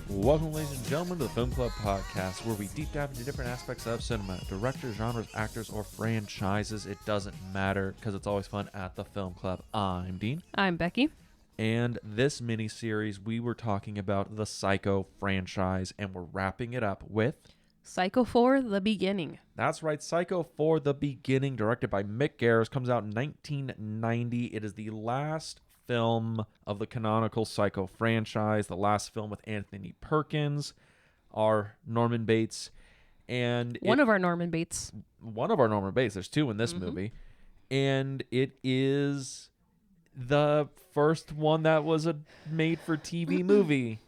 Welcome, ladies and gentlemen, to the Film Club Podcast, where we deep dive into different aspects of cinema, directors, genres, actors, or franchises. It doesn't matter, because it's always fun at the Film Club. I'm Dean. I'm Becky. And this mini-series, we were talking about the Psycho franchise, and we're wrapping it up with... Psycho 4, The Beginning. That's right, Psycho 4, The Beginning, directed by Mick Garris, comes out in 1990. It is the last film of the canonical Psycho franchise, the last film with Anthony Perkins, our Norman Bates, and one of our Norman Bates. There's two in this movie, and it is the first one that was a made-for-TV movie.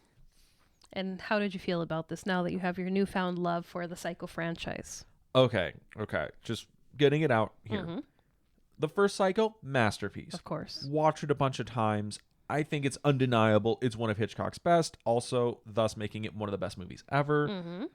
And how did you feel about this now that you have your newfound love for the Psycho franchise? Okay, just getting it out here. The first Psycho, masterpiece. Of course. Watched it a bunch of times. I think it's undeniable. It's one of Hitchcock's best, also thus making it one of the best movies ever.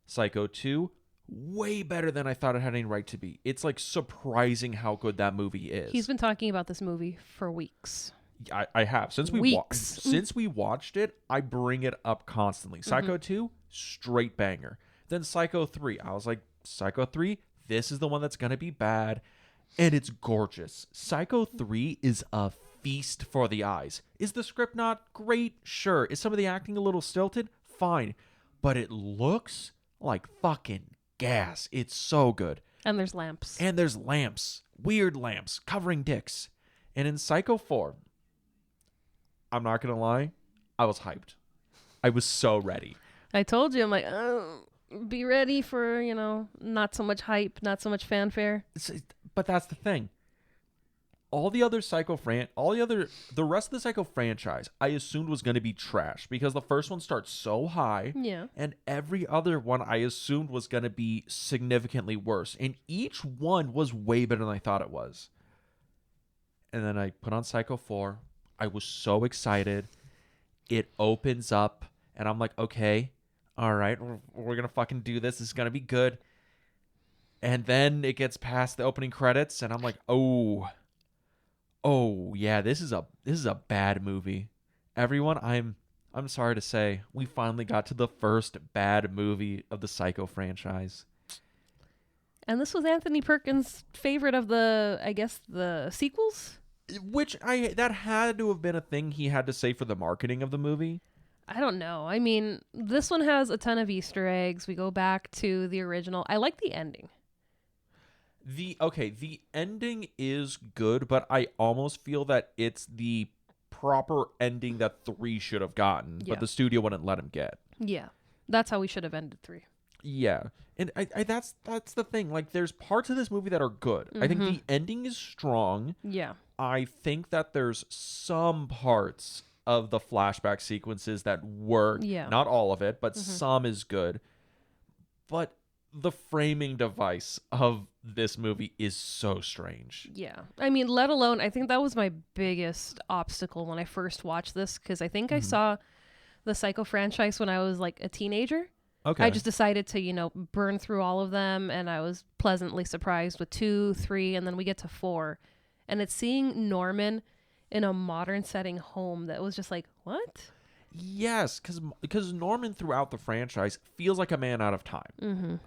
Psycho 2, way better than I thought it had any right to be. It's like surprising how good that movie is. He's been talking about this movie for weeks. I have. Since we watched it, I bring it up constantly. Psycho 2, straight banger. Then Psycho 3, I was like, Psycho 3, this is the one that's going to be bad. And it's gorgeous. Psycho 3 is a feast for the eyes. Is the script not great? Sure. Is some of the acting a little stilted? Fine. But it looks like fucking gas. It's so good. And there's lamps. Weird lamps covering dicks. And in Psycho 4, I'm not going to lie, I was hyped. I was so ready. I told you, I'm like, be ready for, not so much hype, not so much fanfare. But that's the thing. The rest of the Psycho franchise, I assumed was going to be trash because the first one starts so high. Yeah. And every other one I assumed was going to be significantly worse. And each one was way better than I thought it was. And then I put on Psycho 4. I was so excited. It opens up and I'm like, okay, all right, we're going to fucking do this. This is going to be good. And then it gets past the opening credits, and I'm like, oh yeah, this is a bad movie. Everyone, I'm sorry to say, we finally got to the first bad movie of the Psycho franchise. And this was Anthony Perkins' favorite of the sequels? Which that had to have been a thing he had to say for the marketing of the movie. I don't know. I mean, this one has a ton of Easter eggs. We go back to the original. I like the ending. The ending is good, but I almost feel that it's the proper ending that 3 should have gotten, but the studio wouldn't let him get. Yeah, that's how we should have ended 3. Yeah, and I that's the thing. Like, there's parts of this movie that are good. I think the ending is strong. Yeah. I think that there's some parts of the flashback sequences that work. Yeah. Not all of it, but some is good. But the framing device of this movie is so strange. Yeah. I mean, let alone, I think that was my biggest obstacle when I first watched this, because I think I saw the Psycho franchise when I was like a teenager. Okay. I just decided to, burn through all of them, and I was pleasantly surprised with 2, 3, and then we get to 4. And it's seeing Norman in a modern setting home that was just like, what? Yes, because Norman throughout the franchise feels like a man out of time.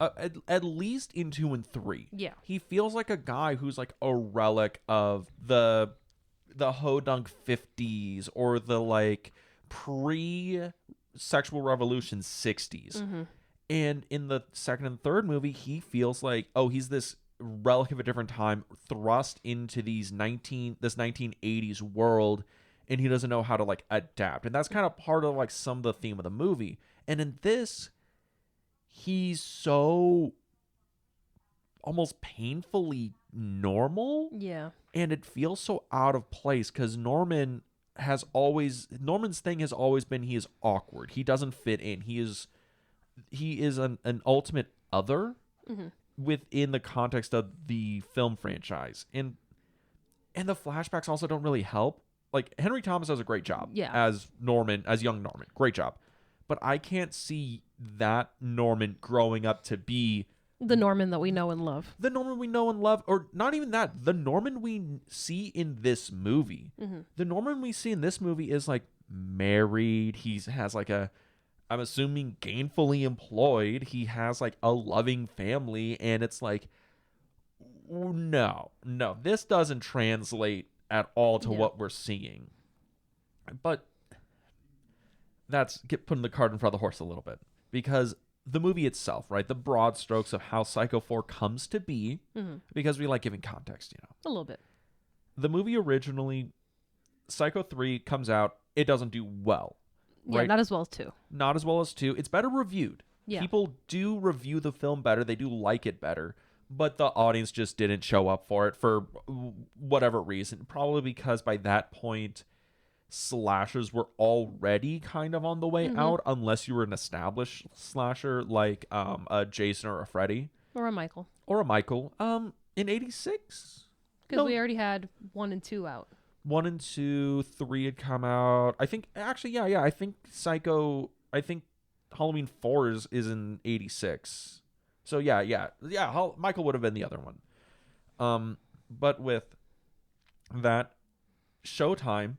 At least in 2 and 3. Yeah. He feels like a guy who's like a relic of the Hodunk 50s or the like pre-sexual revolution 60s. And in the second and third movie, he feels like, he's this relic of a different time thrust into this 1980s world, and he doesn't know how to like adapt. And that's kind of part of like some of the theme of the movie. And in this, he's so almost painfully normal. Yeah. And it feels so out of place because Norman's thing has always been he is awkward. He doesn't fit in. He is an ultimate other within the context of the film franchise. And the flashbacks also don't really help. Like, Henry Thomas does a great job as young Norman. Great job. But I can't see that Norman growing up to be the Norman that we know and love. The Norman we know and love, or not even that. The Norman we see in this movie. The Norman we see in this movie is like married. He has like a I'm assuming gainfully employed. He has like a loving family, and it's like, no, this doesn't translate at all to Yeah. what we're seeing. But that's putting the cart in front of the horse a little bit, because the movie itself, right? The broad strokes of how Psycho 4 comes to be, because we like giving context, A little bit. The movie originally, Psycho 3 comes out, it doesn't do well, Yeah, right? not as well as 2. Not as well as 2. It's better reviewed. Yeah. People do review the film better. They do like it better. But the audience just didn't show up for it for whatever reason. Probably because by that point, slashers were already kind of on the way out, unless you were an established slasher like a Jason or a Freddy. Or a Michael. Or a Michael. In 86? Because we already had 1 and 2 out. 1 and 2, 3 had come out. I think, actually, yeah. I think Halloween 4 is in 86. So yeah. Michael would have been the other one. But with that, Showtime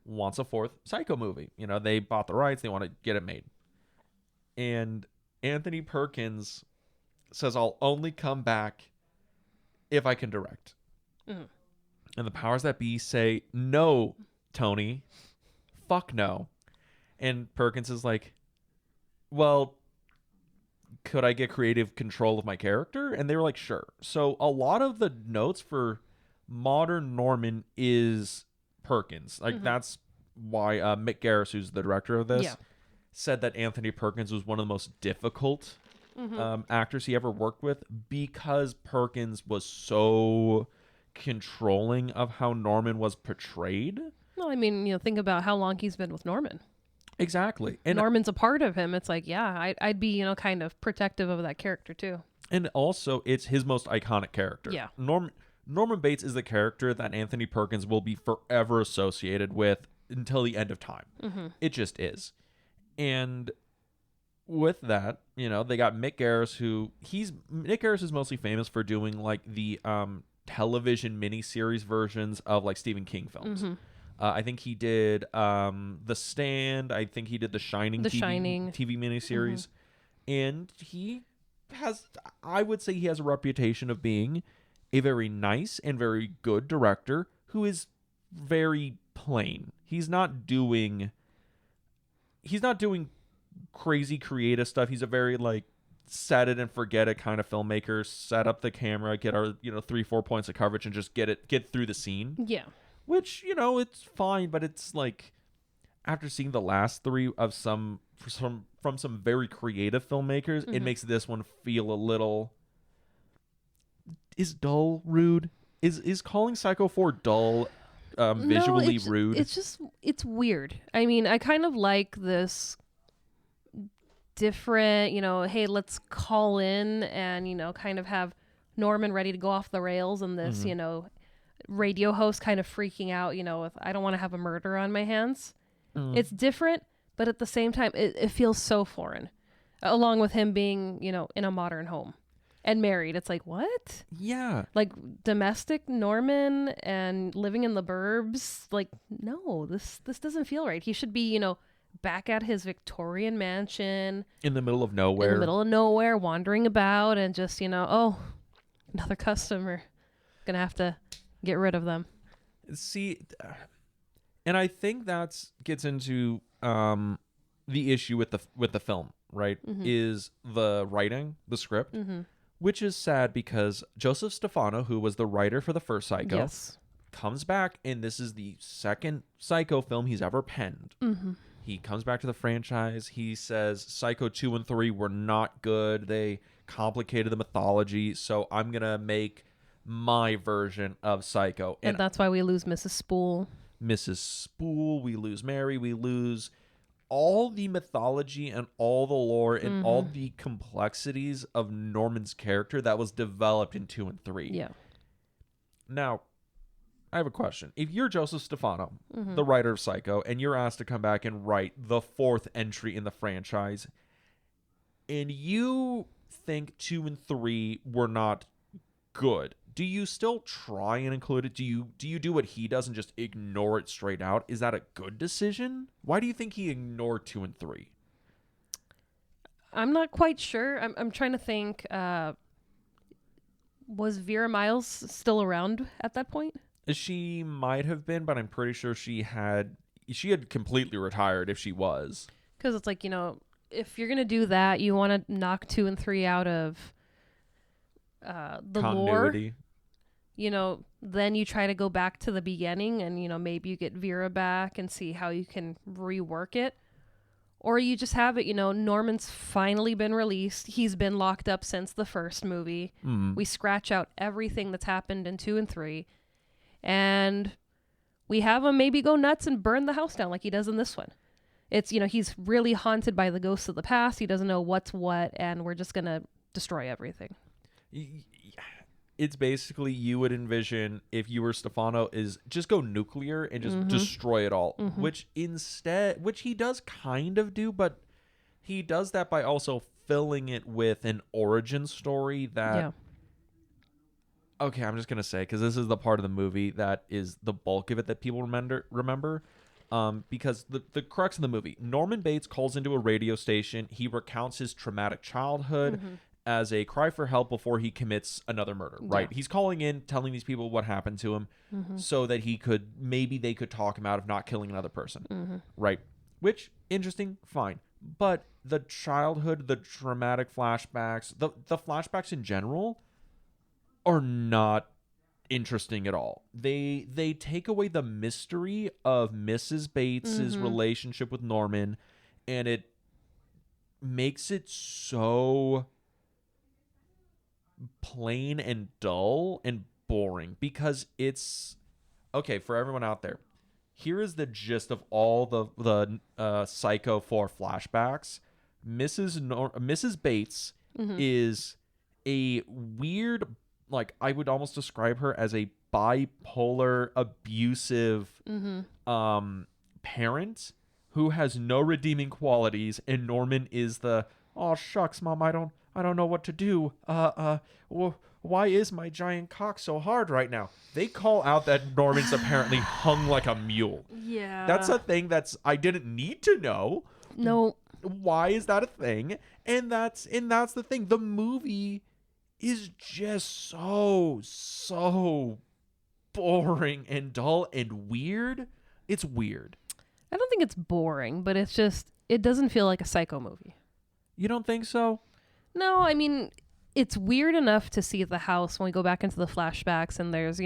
wants a fourth Psycho movie. They bought the rights. They want to get it made. And Anthony Perkins says, I'll only come back if I can direct. And the powers that be say, no, Tony. Fuck no. And Perkins is like, well, could I get creative control of my character? And they were like, sure. So a lot of the notes for modern Norman is Perkins. Like, that's why Mick Garris, who's the director of this, said that Anthony Perkins was one of the most difficult actors he ever worked with, because Perkins was so controlling of how Norman was portrayed. No, I mean, think about how long he's been with Norman. Exactly. And Norman's a part of him. It's like, yeah, I'd be, kind of protective of that character too. And also, it's his most iconic character. Yeah. Norman Bates is the character that Anthony Perkins will be forever associated with until the end of time. It just is. And with that, they got Mick Garris, Mick Garris is mostly famous for doing like the television miniseries versions of like Stephen King films. I think he did The Stand. I think he did The Shining TV miniseries. And I would say he has a reputation of being a very nice and very good director who is very plain. He's not doing crazy creative stuff. He's a very like set it and forget it kind of filmmaker. Set up the camera, get our 3-4 points of coverage, and just get through the scene. Yeah. Which, it's fine, but it's like, after seeing the last 3 of from some very creative filmmakers, it makes this one feel a little... Is dull rude? Is calling Psycho 4 dull visually rude? It's weird. I mean, I kind of like this different, hey, let's call in and, kind of have Norman ready to go off the rails, and this, radio host kind of freaking out, with, I don't want to have a murder on my hands. It's different, but at the same time, it feels so foreign, along with him being, in a modern home and married. It's like, what? Yeah. Like domestic Norman and living in the burbs. Like, no, this doesn't feel right. He should be, back at his Victorian mansion. In the middle of nowhere. Wandering about, and just, oh, another customer. Gonna have to get rid of them. See, and I think gets into the issue with the film, right? Is the writing, the script, which is sad because Joseph Stefano, who was the writer for the first Psycho, comes back, and this is the second Psycho film he's ever penned. He comes back to the franchise. He says Psycho 2 and 3 were not good. They complicated the mythology, so I'm gonna make my version of Psycho. And that's why we lose Mrs. Spool. We lose Mary, we lose all the mythology and all the lore and all the complexities of Norman's character that was developed in 2 and 3. Yeah. Now, I have a question. If you're Joseph Stefano, the writer of Psycho, and you're asked to come back and write the 4th entry in the franchise, and you think 2 and 3 were not good, do you still try and include it? Do you do what he does and just ignore it straight out? Is that a good decision? Why do you think he ignored 2 and 3? I'm not quite sure. I'm trying to think. Was Vera Miles still around at that point? She might have been, but I'm pretty sure she had completely retired if she was. Because it's like, if you're gonna do that, you want to knock 2 and 3 out of the lore. Continuity. Then you try to go back to the beginning, and maybe you get Vera back and see how you can rework it. Or you just have it, Norman's finally been released. He's been locked up since the first movie. We scratch out everything that's happened in 2 and 3. And we have him maybe go nuts and burn the house down like he does in this one. It's, he's really haunted by the ghosts of the past. He doesn't know what's what, and we're just going to destroy everything. It's basically, you would envision, if you were Stefano, is just go nuclear and just destroy it all. Which he does kind of do, but he does that by also filling it with an origin story that... Yeah. Okay, I'm just going to say, because this is the part of the movie that is the bulk of it that people remember. Because the crux of the movie, Norman Bates calls into a radio station. He recounts his traumatic childhood as a cry for help before he commits another murder, right? Yeah. He's calling in, telling these people what happened to him so that maybe they could talk him out of not killing another person, right? Which, interesting, fine. But the childhood, the traumatic flashbacks, the flashbacks in general are not interesting at all. They take away the mystery of Mrs. Bates's relationship with Norman, and it makes it so plain and dull and boring, because it's okay for everyone out there. Here is the gist of all the Psycho 4 flashbacks. Mrs. Bates is a weird, like, I would almost describe her as a bipolar, abusive parent who has no redeeming qualities, and Norman is the, oh shucks, Mom, I don't know what to do. Why is my giant cock so hard right now? They call out that Norman's apparently hung like a mule. Yeah. That's a thing I didn't need to know. No. Why is that a thing? And that's the thing. The movie is just so boring and dull and weird. It's weird. I don't think it's boring, but it's just, it doesn't feel like a Psycho movie. You don't think so? No, I mean, it's weird enough to see the house when we go back into the flashbacks, and there's,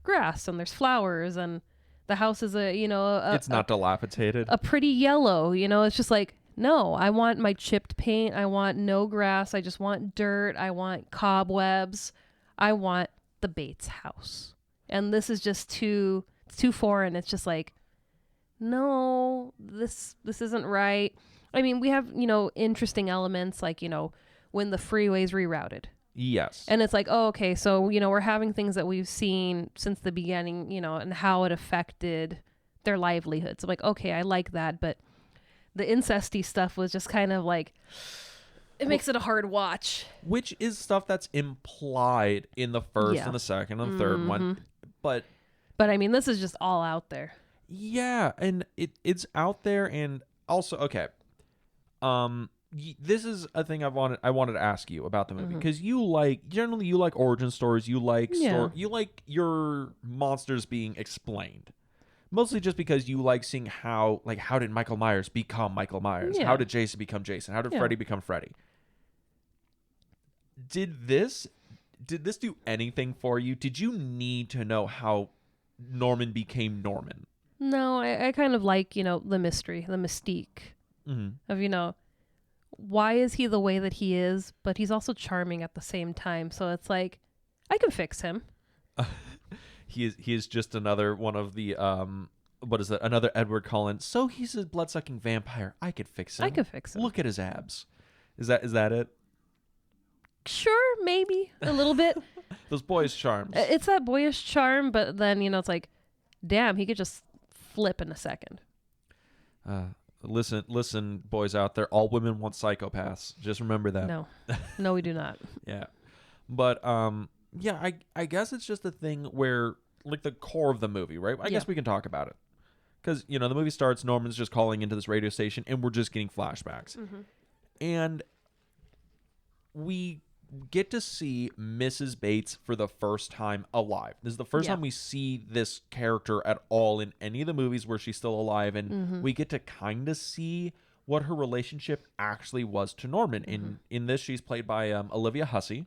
grass and there's flowers, and the house is it's not dilapidated. A pretty yellow, it's just like, no, I want my chipped paint. I want no grass. I just want dirt. I want cobwebs. I want the Bates house. And this is just too foreign. It's just like, no, this isn't right. I mean, we have, interesting elements like, when the freeway's rerouted. Yes. And it's like, oh, okay, so, we're having things that we've seen since the beginning, and how it affected their livelihoods. I'm like, okay, I like that, but the incesty stuff was just kind of like, it makes it a hard watch. Which is stuff that's implied in the first and the second and the third one. But I mean, this is just all out there. Yeah, and it's out there, and also, okay. This is a thing I wanted to ask you about the movie, because generally you like origin stories, you like your monsters being explained. Mostly just because you like seeing how did Michael Myers become Michael Myers? Yeah. How did Jason become Jason? How did Freddy become Freddy? Did this do anything for you? Did you need to know how Norman became Norman? No, I kind of like, the mystery, the mystique of, why is he the way that he is, but he's also charming at the same time. So it's like, I can fix him. He is just another one of the what is it? Another Edward Cullen. So he's a blood-sucking vampire. I could fix him. Look at his abs. Is that it? Sure, maybe a little bit. Those boyish charms. It's that boyish charm, but then it's like, damn, he could just flip in a second. Listen, boys out there. All women want psychopaths. Just remember that. No, we do not. Yeah, but yeah, I guess it's just a thing where, like, the core of the movie, right? I guess we can talk about it. Because, the movie starts, Norman's just calling into this radio station, and we're just getting flashbacks. And we get to see Mrs. Bates for the first time alive. This is the first Yeah. time we see this character at all in any of the movies where she's still alive, and we get to kind of see what her relationship actually was to Norman. In this, she's played by Olivia Hussey,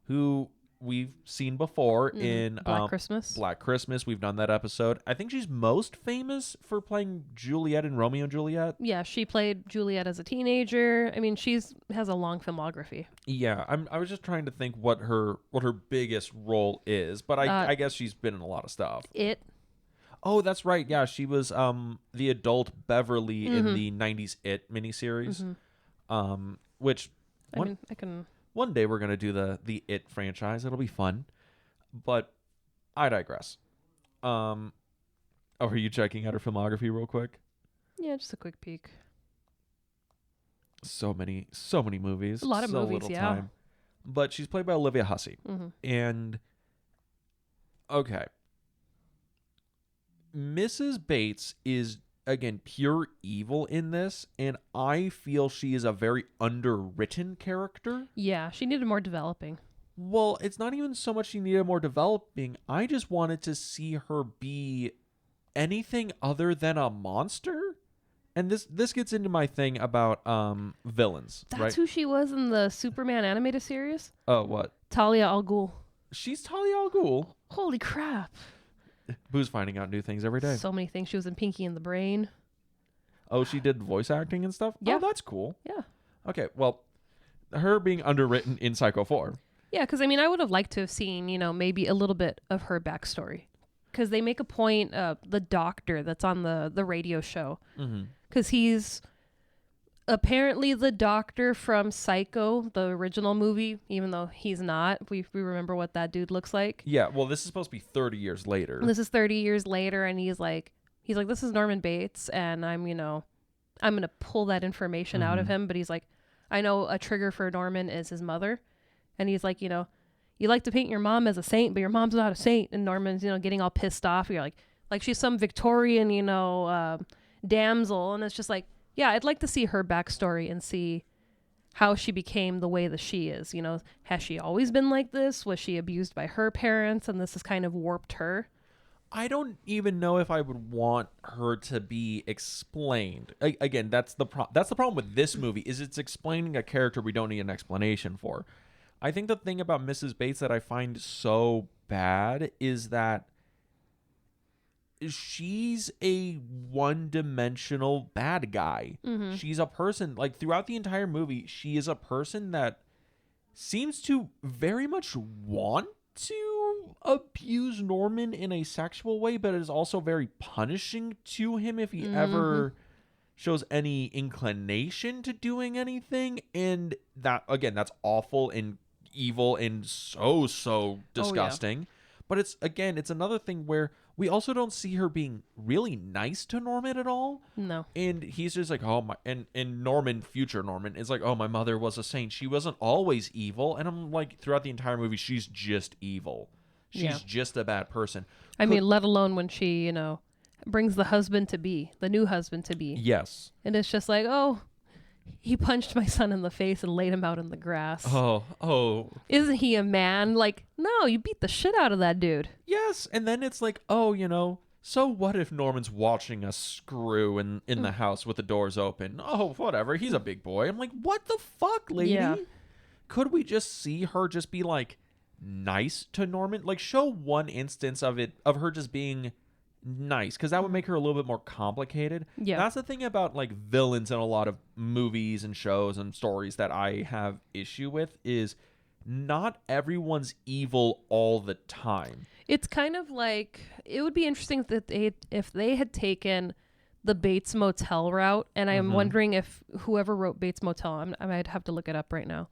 who we've seen before in Black Christmas. Black Christmas. We've done that episode. I think she's most famous for playing Juliet in Romeo and Juliet. Yeah, she played Juliet as a teenager. I mean, has a long filmography. Yeah, I was just trying to think what her biggest role is, but I guess she's been in a lot of stuff. It. Oh, that's right. Yeah, she was the adult Beverly in the 90s It miniseries. Which I can. one day we're going to do the It franchise. It'll be fun. But I digress. Are you checking out her filmography real quick? Yeah, just a quick peek. So many movies. A lot of so movies, little yeah. time. But she's played by Olivia Hussey. And okay. Mrs. Bates is, again, pure evil in this, and I feel she is a very underwritten character. Yeah, she needed more developing. Well, it's not even so much she needed more developing. I just wanted to see her be anything other than a monster. And this gets into my thing about villains, That's right? who she was in the Superman animated series? Oh, what? Talia al Ghul. She's Talia al Ghul. Holy crap. Boo's finding out new things every day. So many things. She was in Pinky and the Brain. Oh, she did voice acting and stuff? Yeah. Oh, that's cool. Yeah. Okay, well, her being underwritten in Psycho 4. Yeah, because I mean, I would have liked to have seen, maybe a little bit of her backstory. Because they make a point, the doctor that's on the radio show. Because he's apparently the doctor from Psycho, the original movie, even though he's not. We remember what that dude looks like. Yeah, well, this is supposed to be 30 years later. This is 30 years later, and he's like, this is Norman Bates, and I'm going to pull that information out of him. But he's like, I know a trigger for Norman is his mother. And he's like, you like to paint your mom as a saint, but your mom's not a saint. And Norman's, getting all pissed off. You're like she's some Victorian, damsel. And it's just like, yeah, I'd like to see her backstory and see how she became the way that she is. Has she always been like this? Was she abused by her parents and this has kind of warped her? I don't even know if I would want her to be explained. Again, that's the problem with this movie is it's explaining a character we don't need an explanation for. I think the thing about Mrs. Bates that I find so bad is that she's a one-dimensional bad guy. She's a person, like throughout the entire movie, she is a person that seems to very much want to abuse Norman in a sexual way, but is also very punishing to him if he ever shows any inclination to doing anything. And that, again, that's awful and evil and so disgusting. But it's another thing where we also don't see her being really nice to Norman at all. No. And he's just like, oh my, and Norman, future Norman, is like, oh, my mother was a saint. She wasn't always evil. And I'm like, throughout the entire movie, she's just evil. She's just a bad person. I mean, let alone when she, brings the new husband to be. Yes. And it's just like, oh, he punched my son in the face and laid him out in the grass. Oh. Isn't he a man? Like, no, you beat the shit out of that dude. Yes. And then it's like, oh, so what if Norman's watching us screw in the house with the doors open? Oh, whatever. He's a big boy. I'm like, what the fuck, lady? Yeah. Could we just see her just be like nice to Norman? Like, show one instance of her just being nice, because that would make her a little bit more complicated. Yeah. That's the thing about like villains in a lot of movies and shows and stories that I have issue with is not everyone's evil all the time. It's kind of like, it would be interesting if they had taken the Bates Motel route, and I'm wondering if whoever wrote Bates Motel, I might have to look it up right now,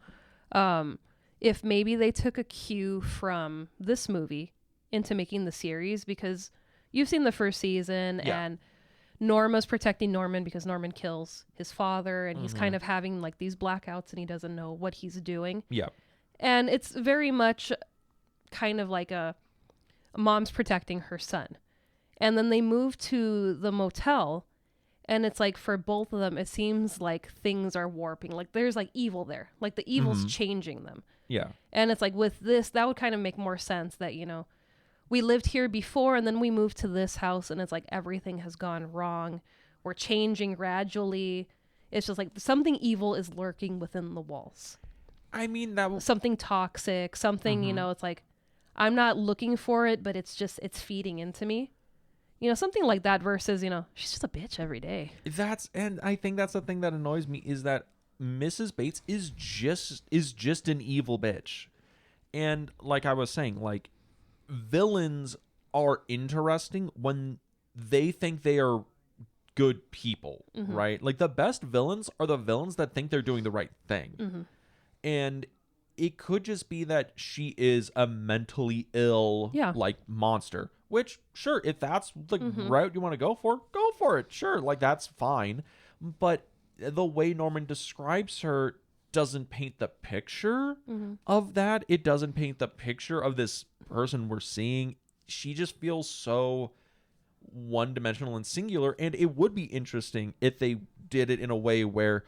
if maybe they took a cue from this movie into making the series, because you've seen the first season, and Norma's protecting Norman because Norman kills his father, and he's kind of having like these blackouts and he doesn't know what he's doing. Yeah. And it's very much kind of like a mom's protecting her son. And then they move to the motel, And it's like for both of them, it seems like things are warping. Like there's like evil there. Like the evil's changing them. Yeah. And it's like with this, that would kind of make more sense that, you know, we lived here before and then we moved to this house and it's like everything has gone wrong. We're changing gradually. It's just like something evil is lurking within the walls. I mean, that Something toxic, something, you know, it's like I'm not looking for it, but it's feeding into me. You know, something like that versus, you know, she's just a bitch every day. and I think that's the thing that annoys me is that Mrs. Bates is just an evil bitch. And like I was saying, like villains are interesting when they think they are good people, right? Like the best villains are the villains that think they're doing the right thing. And it could just be that she is a mentally ill like monster, which sure, if that's the route you want to go for it. Sure, like that's fine. But the way Norman describes her doesn't paint the picture of that. It doesn't paint the picture of this person we're seeing. She just feels so one-dimensional and singular, and it would be interesting if they did it in a way where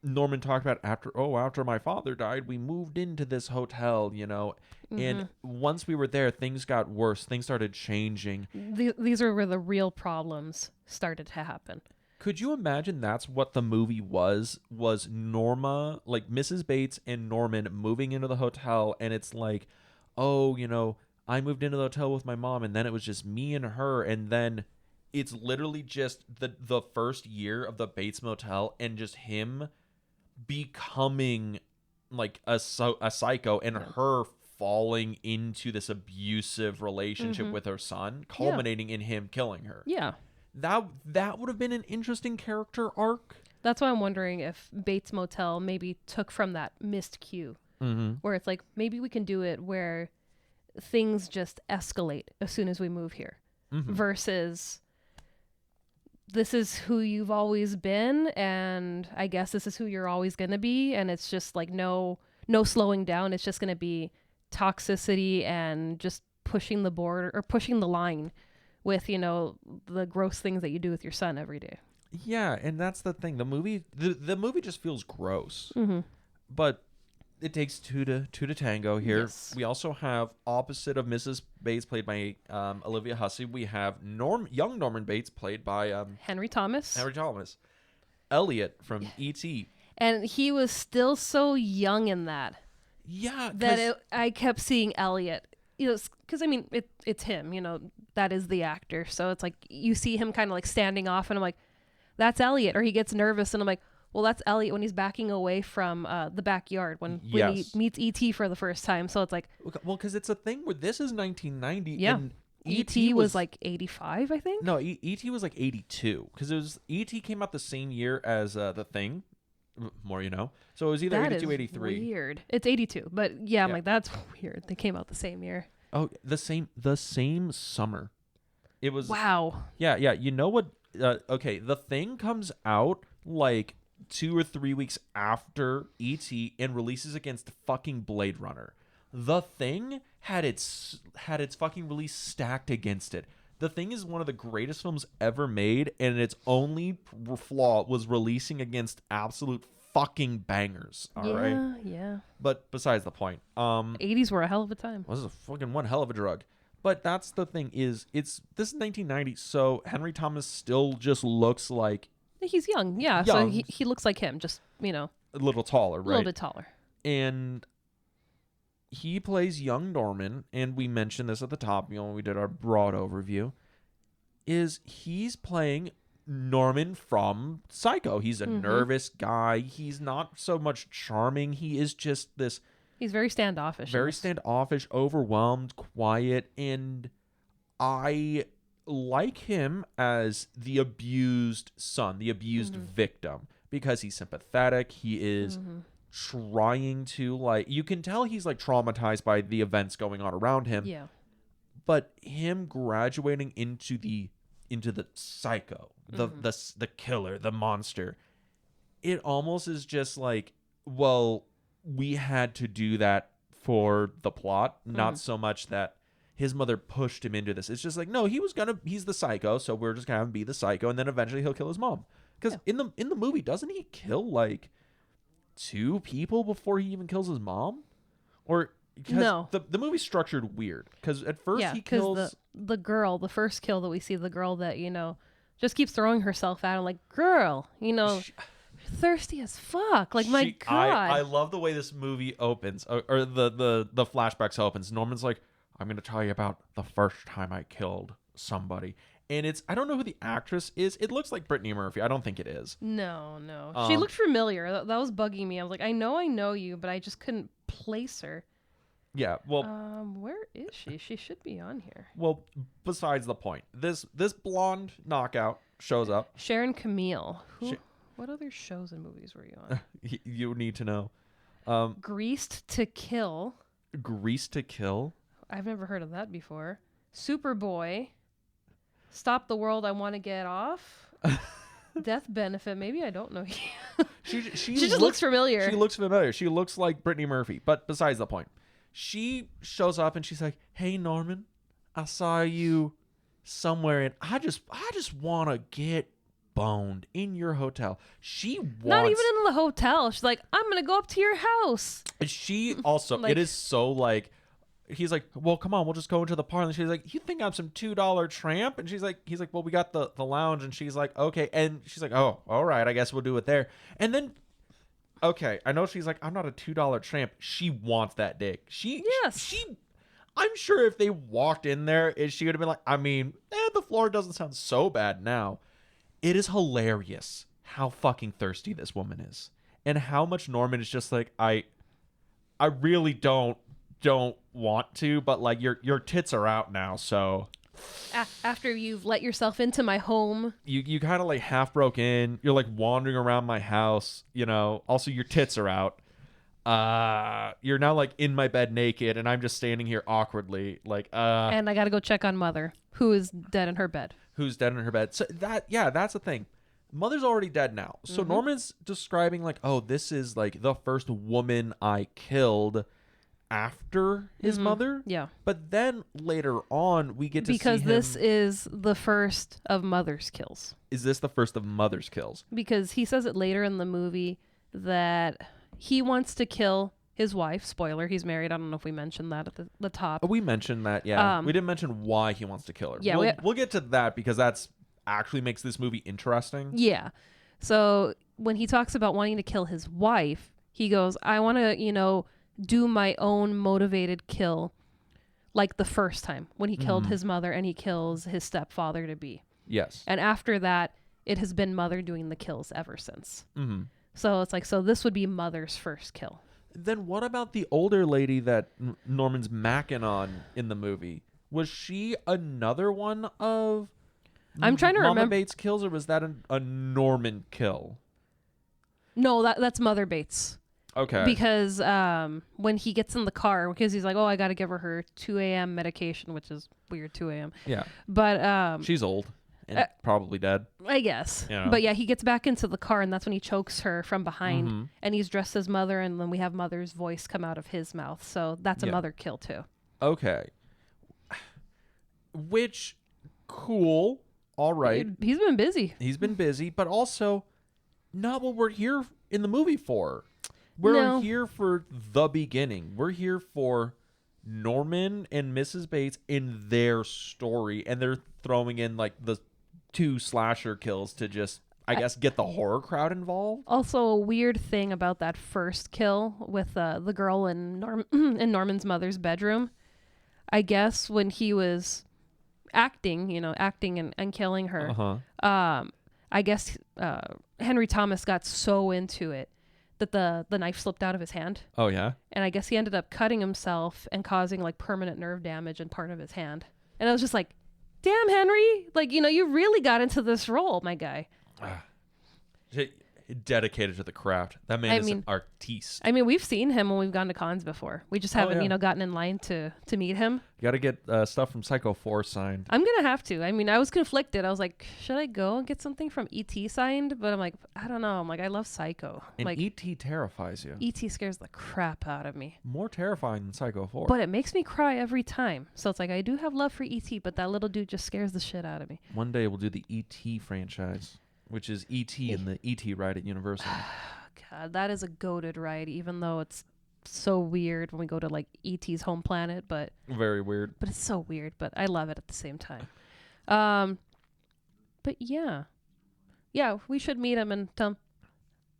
Norman talked about after my father died, we moved into this hotel, you know, and once we were there, things got worse. Things started changing. These are where the real problems started to happen. Could you imagine that's what the movie was Norma, like Mrs. Bates and Norman moving into the hotel, and it's like, oh, you know, I moved into the hotel with my mom, and then it was just me and her, and then it's literally just the first year of the Bates Motel and just him becoming like a psycho and her falling into this abusive relationship with her son, culminating in him killing her. Yeah. That would have been an interesting character arc. That's why I'm wondering if Bates Motel maybe took from that missed cue, where it's like, maybe we can do it where things just escalate as soon as we move here versus this is who you've always been and I guess this is who you're always going to be, and it's just like no slowing down. It's just going to be toxicity and just pushing the border or pushing the line with, you know, the gross things that you do with your son every day. Yeah, and that's the thing. The movie just feels gross. But it takes two to tango here. Yes. We also have, opposite of Mrs. Bates, played by Olivia Hussey, we have young Norman Bates, played by Henry Thomas. Elliot from E.T. And he was still so young in that. Yeah. I kept seeing Elliot. You know, because I mean, it's him. You know, that is the actor. So it's like you see him kind of like standing off, and I'm like, that's Elliot. Or he gets nervous, and I'm like, well, that's Elliot when he's backing away from the backyard when he meets E.T. for the first time. So it's like... Well, because it's a thing where this is 1990. Yeah. And E.T. was like 85, I think? No, E.T. was like 82. Because E.T. came out the same year as The Thing. More you know. So it was either 82 or 83. Weird. It's 82. But yeah, I'm like, that's weird. They came out the same year. Oh, the same summer. It was... Wow. Yeah. You know what? Okay, The Thing comes out like 2 or 3 weeks after E.T. and releases against fucking Blade Runner. The Thing had its fucking release stacked against it. The Thing is one of the greatest films ever made, and its only flaw was releasing against absolute fucking bangers. All right. Yeah. But besides the point, 80s were a hell of a time. this is a fucking one hell of a drug. But that's the thing is, this is 1990, so Henry Thomas still just looks like... He's young, yeah. Young. So he looks like him, just, you know. A little taller, right? A little bit taller. And he plays young Norman, and we mentioned this at the top, you know, when we did our broad overview, is he's playing Norman from Psycho. He's a nervous guy. He's not so much charming. He is just this... He's very standoffish. Very standoffish, overwhelmed, quiet, and I like him as the abused son, the abused victim, because he's sympathetic. He is trying to, like, you can tell he's like traumatized by the events going on around him. Yeah. But him graduating into the psycho, the killer, the monster, it almost is just like, well, we had to do that for the plot, not so much that his mother pushed him into this. It's just like, no, he's the psycho, so we're just gonna have him be the psycho, and then eventually he'll kill his mom. Because Yeah. in the movie, doesn't he kill like 2 people before he even kills his mom? Or because No. the movie's structured weird. Because at first Yeah, he because kills. the girl, the first kill that we see, the girl that, just keeps throwing herself at him like, girl, She- thirsty as fuck. Like, my God. I love the way this movie opens, or the flashbacks opens. Norman's like, I'm gonna tell you about the first time I killed somebody, and I don't know who the actress is. It looks like Brittany Murphy. I don't think it is. No. She looked familiar. That was bugging me. I was like, I know you, but I just couldn't place her. Yeah. Well. Where is she? She should be on here. Well. Besides the point, this blonde knockout shows up. Sharon Camille. She- What other shows and movies were you on? You need to know. Greased to Kill. Grease to Kill. I've never heard of that before. Superboy. Stop the World, I Want to Get Off. Death Benefit. Maybe I don't know. She just looks familiar. She looks familiar. She looks like Brittany Murphy. But besides the point, she shows up and she's like, "Hey Norman, I saw you somewhere, and I just want to get boned in your hotel." She wants. Not even in the hotel. She's like, I'm gonna go up to your house. She also. Like- it is so like. He's like, well, come on, we'll just go into the parlor. And she's like, you think I'm some $2 tramp? And he's like, well, we got the lounge. And she's like, okay. And she's like, oh, all right, I guess we'll do it there. And then, okay, I know she's like, I'm not a $2 tramp. She wants that dick. Yes. I'm sure if they walked in there, she would have been like, I mean, the floor doesn't sound so bad now. It is hilarious how fucking thirsty this woman is, and how much Norman is just like, I really don't want to, but like your tits are out now, so After you've let yourself into my home. you kind of like half broke in, you're like wandering around my house, also your tits are out, you're now like in my bed naked, and I'm just standing here awkwardly like And I gotta go check on Mother, who is dead in her bed. who's dead in her bed. So that's the thing. Mother's already dead now, so Norman's describing like, oh, this is like the first woman I killed after his mother. Yeah. But then later on we get to Because see him. this is the first of Mother's kills. Is this the first of Mother's kills? Because he says it later in the movie that he wants to kill his wife. Spoiler, he's married. I don't know if we mentioned that at the top. Oh, we mentioned that, yeah. We didn't mention why he wants to kill her. Yeah, we'll get to that, because that's actually makes this movie interesting. Yeah. So when he talks about wanting to kill his wife, he goes, I want to, do my own motivated kill, like the first time when he killed his mother and he kills his stepfather to be. Yes. And after that, it has been Mother doing the kills ever since. Mm-hmm. So it's like, so this would be Mother's first kill. Then what about the older lady that Norman's macking on in the movie? Was she another one of I'm trying to Mama remember. Bates kills, or was that a Norman kill? No, that's Mother Bates. Okay. Because when he gets in the car, because he's like, oh, I got to give her 2 a.m. medication, which is weird, 2 a.m. Yeah. But She's old and probably dead. I guess. Yeah. But yeah, he gets back into the car, and that's when he chokes her from behind, and he's dressed as Mother, and then we have Mother's voice come out of his mouth. So that's a Yeah. Mother kill too. Okay. Which, cool. All right. He's been busy. He's been busy, but also not what we're here in the movie for. We're No. here for the beginning. We're here for Norman and Mrs. Bates in their story, and they're throwing in like the 2 slasher kills to just, I guess, get the horror crowd involved. Also, a weird thing about that first kill with the girl in in Norman's mother's bedroom. I guess when he was acting and killing her, I guess Henry Thomas got so into it that the knife slipped out of his hand. Oh, yeah? And I guess he ended up cutting himself and causing like permanent nerve damage in part of his hand. And I was just like, damn, Henry, like, you really got into this role, my guy. dedicated to the craft. That man I is an mean, artiste. we've seen him when we've gone to cons before. We just haven't, yeah. gotten in line to meet him. You got to get stuff from Psycho 4 signed. I'm going to have to. I mean, I was conflicted. I was like, should I go and get something from E.T. signed? But I'm like, I don't know. I'm like, I love Psycho. And like, E.T. terrifies you. E.T. scares the crap out of me. More terrifying than Psycho 4. But it makes me cry every time. So it's like, I do have love for E.T., but that little dude just scares the shit out of me. One day we'll do the E.T. franchise, which is E.T. and the E.T. ride at Universal. God, that is a goated ride, even though it's so weird when we go to like E.T.'s home planet, but Very weird. it's so weird, but I love it at the same time. But yeah, we should meet him and tell him,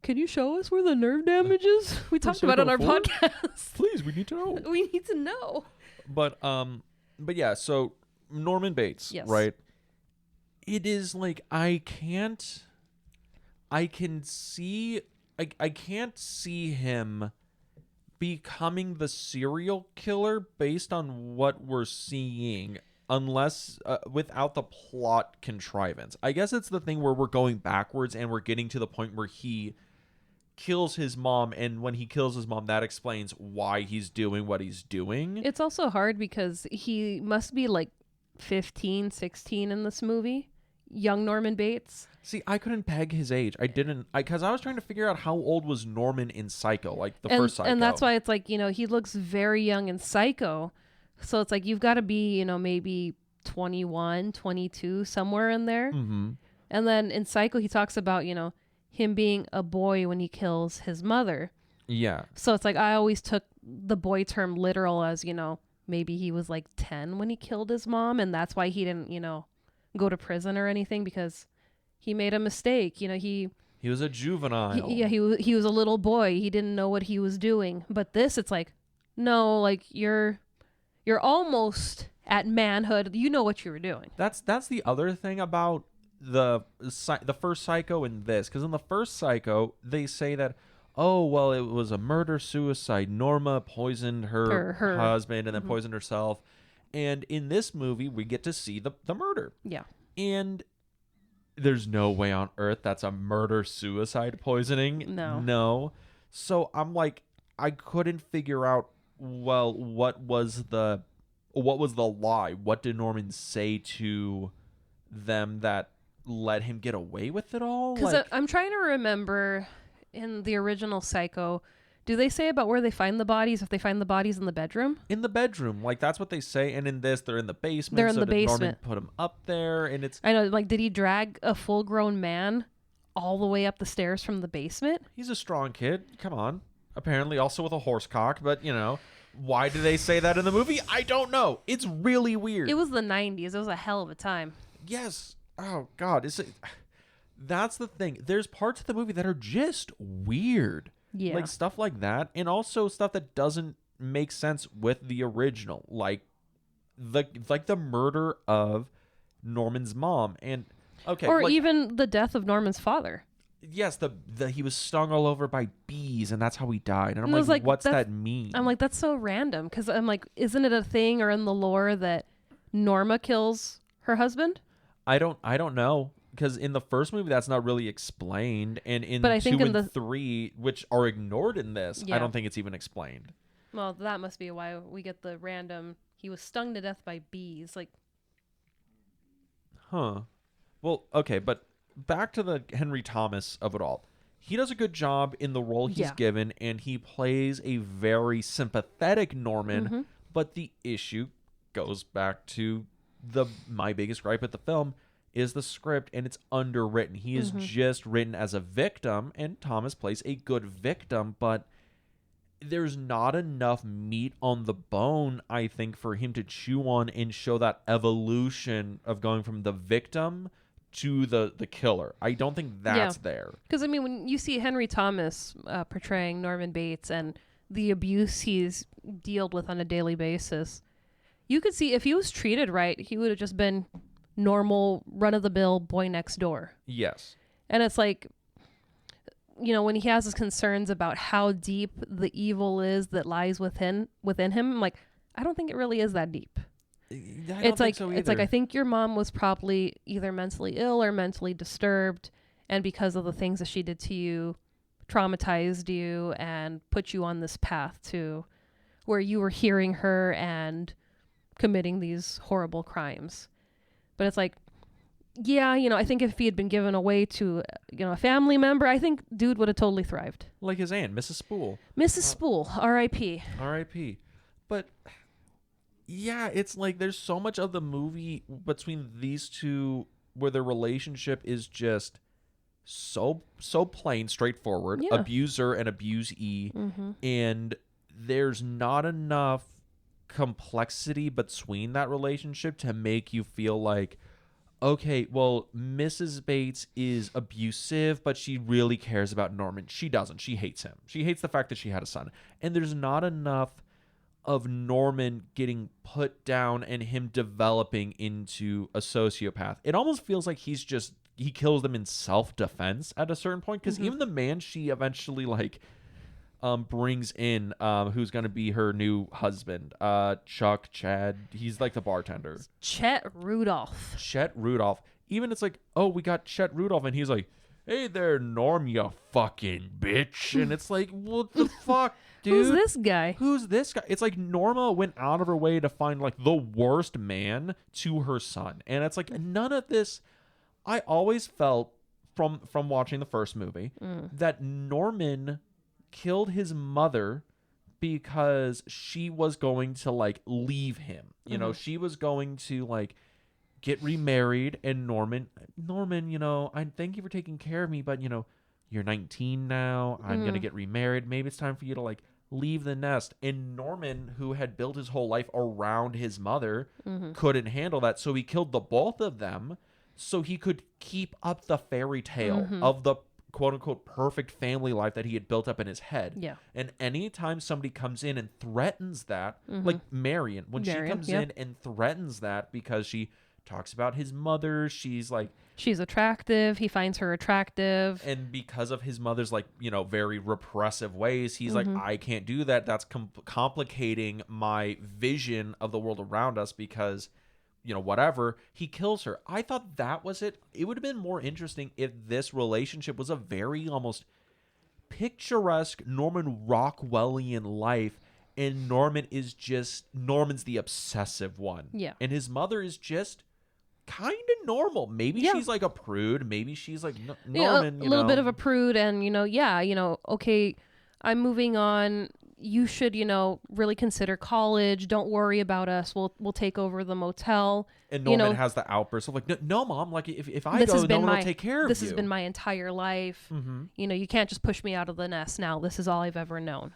can you show us where the nerve damage is? We talked about it on our Psycho 4? podcast. Please, we need to know. We need to know. But yeah, so Norman Bates, Yes. right? It is like I can't see him becoming the serial killer based on what we're seeing unless without the plot contrivance. I guess it's the thing where we're going backwards and we're getting to the point where he kills his mom, and when he kills his mom, that explains why he's doing what he's doing. It's also hard because he must be like 15, 16 in this movie. Young Norman Bates. See, I couldn't peg his age. Because I was trying to figure out how old was Norman in Psycho, like the first Psycho. And that's why it's like, he looks very young in Psycho. So it's like, you've got to be, maybe 21, 22, somewhere in there. Mm-hmm. And then in Psycho, he talks about, him being a boy when he kills his mother. Yeah. So it's like, I always took the boy term literal as, maybe he was like 10 when he killed his mom. And that's why he didn't, go to prison or anything, because he made a mistake. He was a juvenile. he was a little boy. He didn't know what he was doing. But this, it's like, no, like you're almost at manhood. You know what you were doing. That's the other thing about the first Psycho and this, because in the first Psycho they say that, oh well, it was a murder suicide. Norma poisoned her husband and then poisoned herself. And in this movie, we get to see the murder. Yeah. And there's no way on earth that's a murder-suicide poisoning. No. So I'm like, I couldn't figure out, well, what was the lie? What did Norman say to them that let him get away with it all? Because I'm trying to remember in the original Psycho, do they say about where they find the bodies? If they find the bodies in the bedroom? In the bedroom. Like, that's what they say. And in this, they're in the basement. They're in so the did basement. Norman put him up there? And it's... I know, like, did he drag a full-grown man all the way up the stairs from the basement? He's a strong kid. Come on. Apparently also with a horse cock. But, why do they say that in the movie? I don't know. It's really weird. It was the 90s. It was a hell of a time. Yes. Oh, God. That's the thing. There's parts of the movie that are just weird. Yeah. Like stuff like that. And also stuff that doesn't make sense with the original. Like the murder of Norman's mom. And okay. Or even the death of Norman's father. Yes, he was stung all over by bees and that's how he died. And I'm like, what's that mean? I'm like, that's so random. Because I'm like, isn't it a thing or in the lore that Norma kills her husband? I don't know. Because in the first movie, that's not really explained. And in but I 2 think and 3, which are ignored in this, I don't think it's even explained. Well, that must be why we get the random, he was stung to death by bees. Like, huh. Well, okay, but back to the Henry Thomas of it all. He does a good job in the role he's given, and he plays a very sympathetic Norman. Mm-hmm. But the issue goes back to my biggest gripe at the film is the script, and it's underwritten. He is just written as a victim, and Thomas plays a good victim, but there's not enough meat on the bone, I think, for him to chew on and show that evolution of going from the victim to the killer. I don't think that's there. Because, I mean, when you see Henry Thomas portraying Norman Bates and the abuse he's dealt with on a daily basis, you could see if he was treated right, he would have just been normal, run-of-the-mill boy next door. Yes. And it's like, when he has his concerns about how deep the evil is that lies within him, I'm like, I don't think it really is that deep. It's like I think your mom was probably either mentally ill or mentally disturbed, and because of the things that she did to you, traumatized you and put you on this path to where you were hearing her and committing these horrible crimes. But it's like, yeah, I think if he had been given away to, a family member, I think dude would have totally thrived. Like his aunt, Mrs. Spool. Mrs. Spool, R.I.P. R.I.P. But yeah, it's like there's so much of the movie between these two where their relationship is just so plain, straightforward, Yeah. abuser and abusee, Mm-hmm. and there's not enough complexity between that relationship to make you feel like, okay, well, Mrs. Bates is abusive, but she really cares about Norman. She doesn't. She hates him. She hates the fact that she had a son. And there's not enough of Norman getting put down and him developing into a sociopath. It almost feels like he kills them in self-defense at a certain point, because even the man she eventually brings in, who's going to be her new husband, Chad, he's like the bartender. Chet Rudolph. Chet Rudolph. Even it's like, oh, we got Chet Rudolph, and he's like, hey there, Norm, you fucking bitch. And it's like, what the fuck, dude? Who's this guy? Who's this guy? It's like Norma went out of her way to find like the worst man to her son. And it's like none of this. I always felt from watching the first movie that Norman killed his mother because she was going to like leave him. She was going to like get remarried, and Norman, I thank you for taking care of me, but you're 19 now. I'm going to get remarried. Maybe it's time for you to like leave the nest. And Norman, who had built his whole life around his mother, couldn't handle that. So he killed the both of them so he could keep up the fairy tale of the quote unquote perfect family life that he had built up in his head. Yeah. And anytime somebody comes in and threatens that, like Marion, when she comes in and threatens that because she talks about his mother, she's like, she's attractive, he finds her attractive, and because of his mother's like very repressive ways, he's like, I can't do that. That's complicating my vision of the world around us, because whatever, he kills her. I thought that was it. It would have been more interesting if this relationship was a very almost picturesque Norman Rockwellian life, and Norman's the obsessive one. Yeah. And his mother is just kind of normal. Maybe she's like a prude. Maybe she's like Norman, a little bit of a prude, and okay, I'm moving on. You should, really consider college. Don't worry about us. We'll take over the motel. And Norman has the outburst of like, no, Mom, like if I go, no one will take care of you. This has been my entire life. You can't just push me out of the nest now. This is all I've ever known.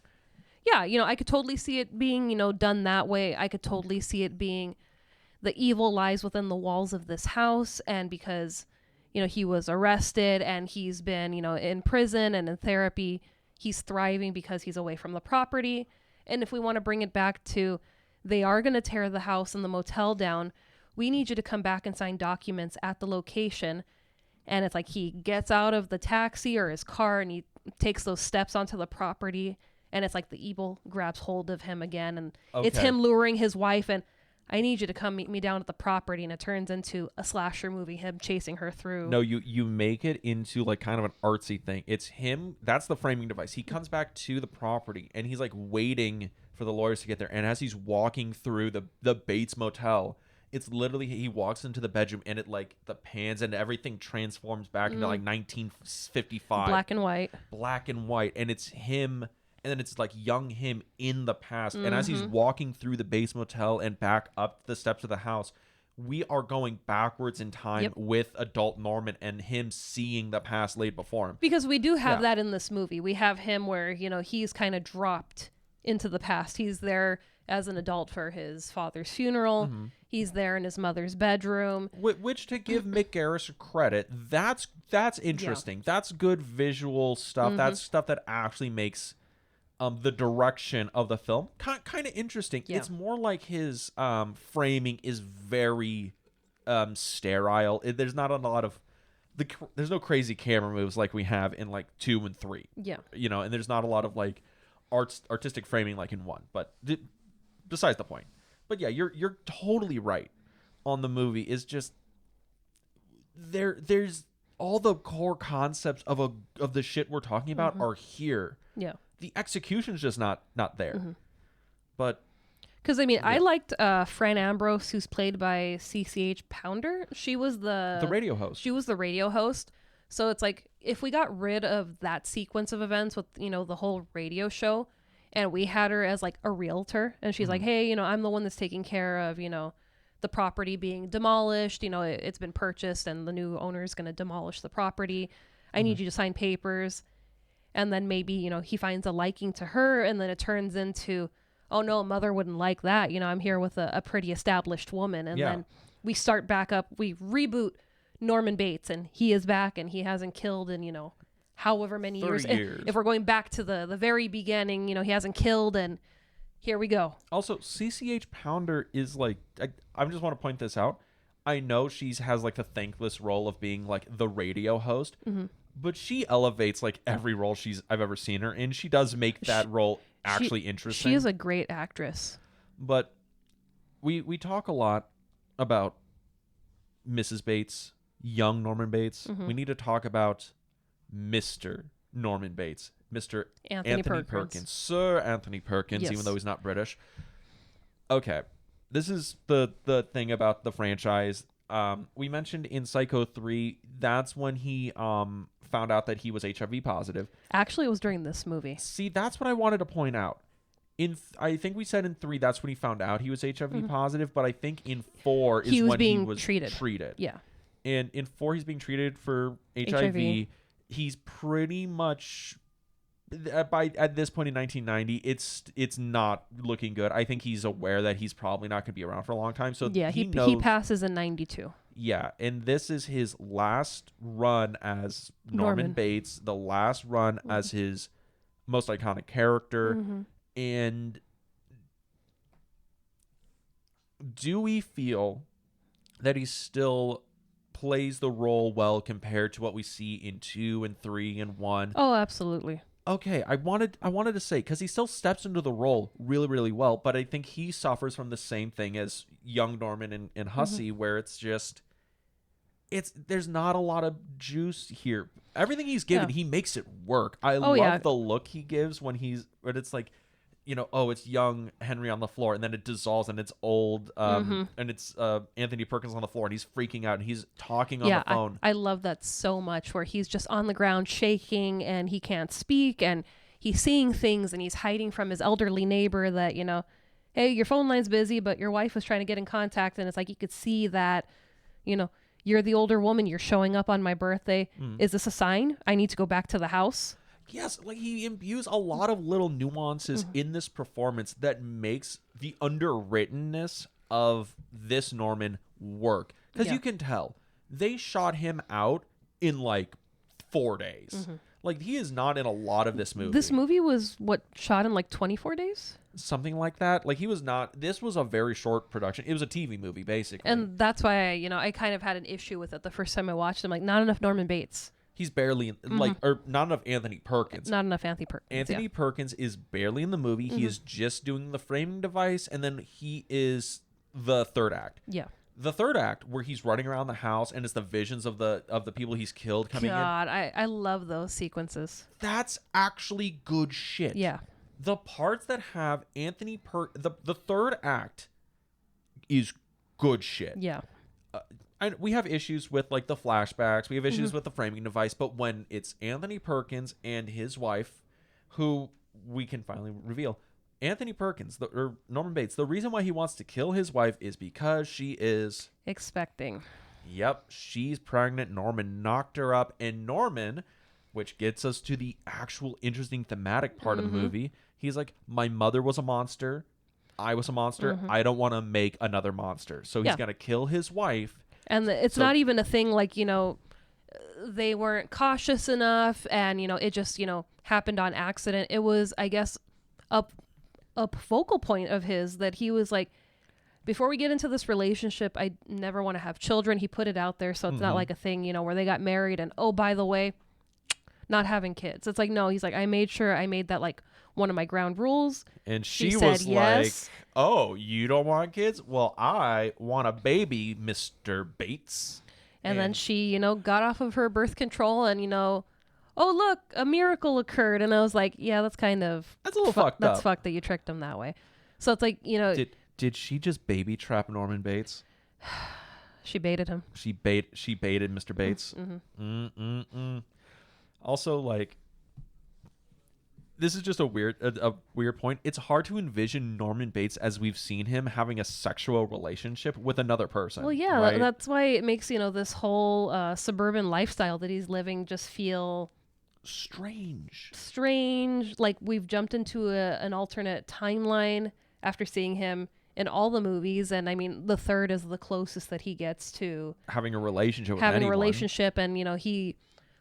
Yeah, I could totally see it being, done that way. I could totally see it being the evil lies within the walls of this house, and because, he was arrested and he's been, in prison and in therapy, he's thriving because he's away from the property. And if we want to bring it back to, they are going to tear the house and the motel down, we need you to come back and sign documents at the location. And it's like he gets out of the taxi or his car and he takes those steps onto the property, and it's like the evil grabs hold of him again, and it's him luring his wife, and I need you to come meet me down at the property, and it turns into a slasher movie, him chasing her through. No, you make it into like kind of an artsy thing. It's him. That's the framing device. He comes back to the property, and he's like waiting for the lawyers to get there. And as he's walking through the Bates Motel, it's literally, he walks into the bedroom, and it like the pans and everything transforms back into like 1955. Black and white. And it's him. And then it's like young him in the past. And as he's walking through the Bates Motel and back up the steps of the house, we are going backwards in time with adult Norman and him seeing the past laid before him. Because we do have that in this movie. We have him where, he's kind of dropped into the past. He's there as an adult for his father's funeral. He's there in his mother's bedroom. Which, to give Mick Garris credit, that's interesting. Yeah. That's good visual stuff. That's stuff that actually makes the direction of the film kind of interesting. Yeah. It's more like his framing is very sterile. There's not a lot of there's no crazy camera moves like we have in like 2 and 3. Yeah, and there's not a lot of like artistic framing like in 1. But besides the point. But yeah, you're totally right on the movie. Is just there's all the core concepts of the shit we're talking about are here. Yeah. The execution's just not there. But Because I mean, I Yeah. liked Fran Ambrose, who's played by CCH Pounder. She was the radio host. She was the radio host. So it's like if we got rid of that sequence of events with the whole radio show, and we had her as like a realtor, and she's like, hey, I'm the one that's taking care of the property being demolished. It's been purchased, and the new owner is going to demolish the property. I need you to sign papers, and then maybe he finds a liking to her, and then it turns into, oh no, mother wouldn't like that. I'm here with a pretty established woman. And then we start back up. We reboot Norman Bates, and he is back, and he hasn't killed in, however many 30 years. If we're going back to the very beginning, he hasn't killed, and here we go. Also, CCH Pounder is like, I just want to point this out. I know she has like the thankless role of being like the radio host, but she elevates like every role I've ever seen her in. She does make that role actually interesting. She is a great actress. But we talk a lot about Mrs. Bates, young Norman Bates. We need to talk about Mr. Norman Bates, Mr. Anthony Perkins. Sir Anthony Perkins, Yes. even though he's not British. Okay, this is the thing about the franchise. We mentioned in Psycho 3, that's when he found out that he was HIV positive. Actually, it was during this movie. See, that's what I wanted to point out. I think we said in 3 that's when he found out he was HIV positive, but I think in 4 is when he was treated. Yeah. And in 4 he's being treated for HIV. He's pretty much at this point in 1990, it's not looking good. I think he's aware that he's probably not going to be around for a long time. So yeah, he he passes in 92. Yeah, and this is his last run as Norman Bates, the last run as his most iconic character. And do we feel that he still plays the role well compared to what we see in 2 and 3 and 1? Oh, absolutely. Okay, I wanted to say, because he still steps into the role really, really well, but I think he suffers from the same thing as young Norman and Hussey, where it's just, there's not a lot of juice here. Everything he's given, he makes it work. I love the look he gives when it's like, it's young Henry on the floor, and then it dissolves, and it's old, and it's Anthony Perkins on the floor, and he's freaking out, and he's talking on the phone. I love that so much, where he's just on the ground shaking, and he can't speak, and he's seeing things, and he's hiding from his elderly neighbor that, hey, your phone line's busy, but your wife was trying to get in contact, and it's like you could see that, you're the older woman, you're showing up on my birthday. Is this a sign? I need to go back to the house. Yes, like he imbues a lot of little nuances in this performance that makes the underwrittenness of this Norman work. Because you can tell they shot him out in like 4 days. Like, he is not in a lot of this movie. This movie was shot in like 24 days? Something like that. Like, he was not, this was a very short production. It was a TV movie, basically. And that's why, I kind of had an issue with it the first time I watched it. I'm like, not enough Norman Bates. He's barely or not enough Anthony Perkins. Not enough Anthony Perkins. Anthony Perkins is barely in the movie. He is just doing the framing device, and then he is the third act. Yeah. The third act, where he's running around the house and it's the visions of the people he's killed coming in. God, I love those sequences. That's actually good shit. Yeah. The parts that have Anthony the third act is good shit. Yeah. We have issues with like the flashbacks. We have issues with the framing device. But when it's Anthony Perkins and his wife, who we can finally reveal, Anthony Perkins, or Norman Bates, the reason why he wants to kill his wife is because she is expecting. Yep, she's pregnant. Norman knocked her up. And Norman, which gets us to the actual interesting thematic part of the movie, he's like, my mother was a monster. I was a monster. I don't want to make another monster. So he's going to kill his wife. And it's not even a thing like, they weren't cautious enough and, it just, happened on accident. It was, I guess, a focal point of his that he was like, before we get into this relationship, I never want to have children. He put it out there. So it's not like a thing, where they got married and, oh, by the way, not having kids. It's like, no, he's like, I made sure I made that like one of my ground rules. And she was yes. Like, oh, you don't want kids? Well, I want a baby, Mr. Bates. And then And she, got off of her birth control and, oh, look, a miracle occurred. And I was like, yeah, that's kind of, that's a little fucked that's up. fucked that you tricked him that way. So it's like, Did she just baby trap Norman Bates? she baited him. She baited Mr. Bates. Also, like, this is just a weird point. It's hard to envision Norman Bates as we've seen him having a sexual relationship with another person. Well, yeah, right? that's why it makes, this whole suburban lifestyle that he's living just feel strange. Like we've jumped into an alternate timeline after seeing him in all the movies. And I mean, the third is the closest that he gets to Having a relationship with having anyone. a relationship, and, he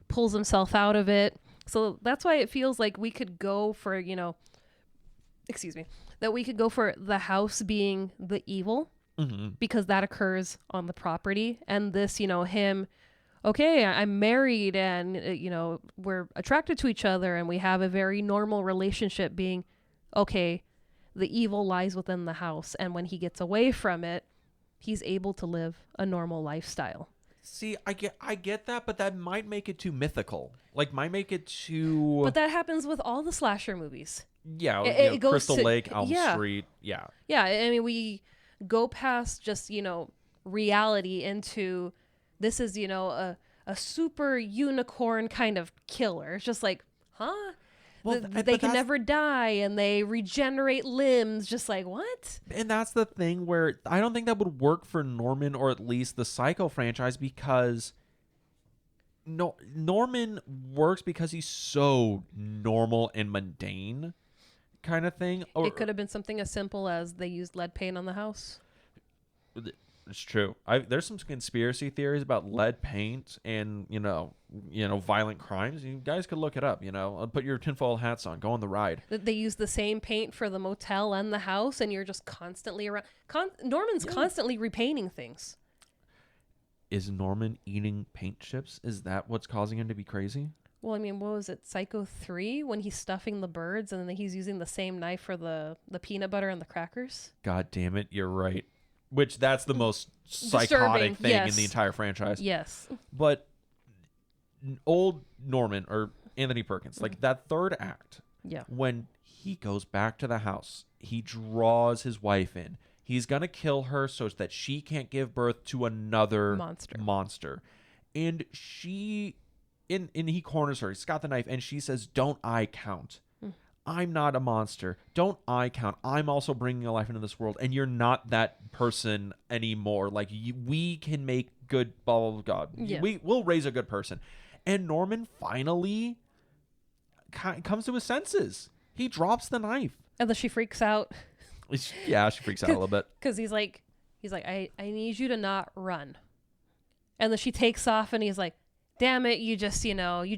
pulls himself out of it. So that's why it feels like we could go for, that we could go for the house being the evil, because that occurs on the property. And this, him, okay, I'm married and, we're attracted to each other and we have a very normal relationship, being, okay, the evil lies within the house. And when he gets away from it, he's able to live a normal lifestyle. See, I get that, but that might make it too mythical. Like, might make it too... But that happens with all the slasher movies. Yeah, It goes Crystal to- Lake, Elm yeah. Street, yeah. Yeah, I mean, we go past just, reality into this is, a super unicorn kind of killer. It's just like, huh? Well, They can never die and they regenerate limbs. Just like, what? And that's the thing where I don't think that would work for Norman, or at least the Psycho franchise, because Norman works because he's so normal and mundane kind of thing. Or, It could have been something as simple as they used lead paint on the house. It's true. There's some conspiracy theories about lead paint and violent crimes. You guys could look it up. Put your tinfoil hats on, go on the ride. They use the same paint for the motel and the house, and you're just constantly around. Norman's constantly repainting things. Is Norman eating paint chips? Is that what's causing him to be crazy? Well, I mean, what was it, Psycho 3, when he's stuffing the birds and then he's using the same knife for the peanut butter and the crackers? God damn it, you're right. Which that's the most psychotic Disturbing, thing yes. in the entire franchise. Yes. But old Norman, or Anthony Perkins, like that third act, Yeah. when he goes back to the house, he draws his wife in. He's going to kill her so that she can't give birth to another monster. And he corners her. He's got the knife, and she says, "Don't I count? I'm not a monster. Don't I count? I'm also bringing a life into this world, and you're not that person anymore. Like, we can make good, blah, blah, blah, God. Yeah. We'll raise a good person." And Norman finally comes to his senses. He drops the knife. And then she freaks out. Yeah, she freaks out a little bit. Because he's like, I need you to not run. And then she takes off, and he's like, damn it, you just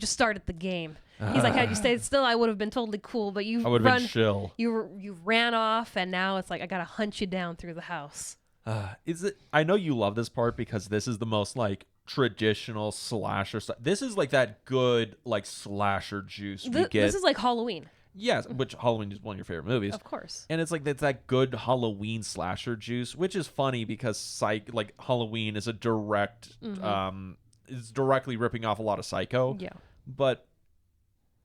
started the game. He's like, had you stayed still, I would have been totally cool, but I would have been chill. You ran off, and now it's like, I gotta hunt you down through the house. I know you love this part because this is the most like traditional slasher stuff. This is like that good like slasher juice we get. This is like Halloween. Yes, which Halloween is one of your favorite movies. Of course. And it's like it's that good Halloween slasher juice, which is funny because like Halloween is a direct is directly ripping off a lot of Psycho. Yeah. But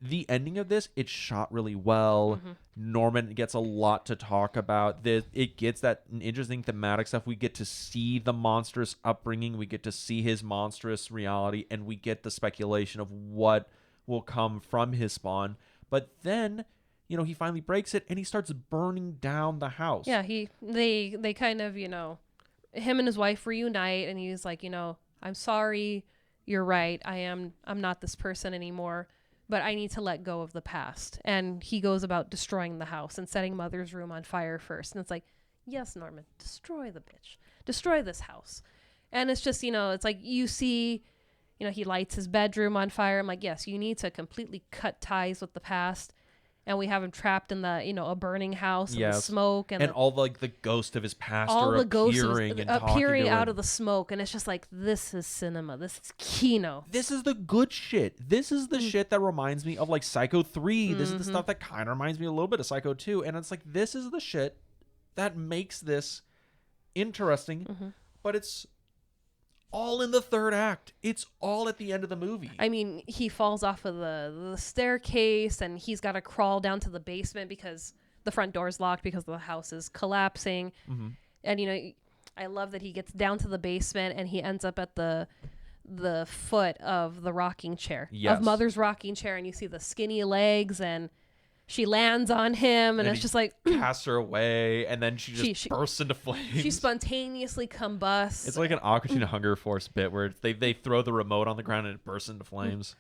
the ending of this, it's shot really well. Norman gets a lot to talk about. It gets that interesting thematic stuff. We get to see the monstrous upbringing. We get to see his monstrous reality, and we get the speculation of what will come from his spawn. But then, he finally breaks it, and he starts burning down the house. Yeah, they kind of, him and his wife reunite, and he's like, I'm sorry, you're right. I'm not this person anymore, but I need to let go of the past. And he goes about destroying the house and setting Mother's room on fire first. And it's like, yes, Norman, destroy the bitch. Destroy this house. And it's just, it's like you see, he lights his bedroom on fire. I'm like, yes, you need to completely cut ties with the past. And we have him trapped in the, a burning house and the smoke. And all like the ghost of his past all are the ghosts appearing out of the smoke. And it's just like, this is cinema. This is Kino. This is the good shit. This is the shit that reminds me of like Psycho 3. This is the stuff that kind of reminds me a little bit of Psycho 2. And it's like, this is the shit that makes this interesting. But it's all in the third act. It's all at the end of the movie. I mean, he falls off of the staircase and he's got to crawl down to the basement because the front door's locked because the house is collapsing. Mm-hmm. And, you know, I love that he gets down to the basement and he ends up at the foot of the rocking chair, Yes. of Mother's rocking chair. And you see the skinny legs and she lands on him and it's just like casts her away, and then she just bursts into flames. She spontaneously combusts. It's like an Aqua Teen Hunger Force bit where they throw the remote on the ground and it bursts into flames.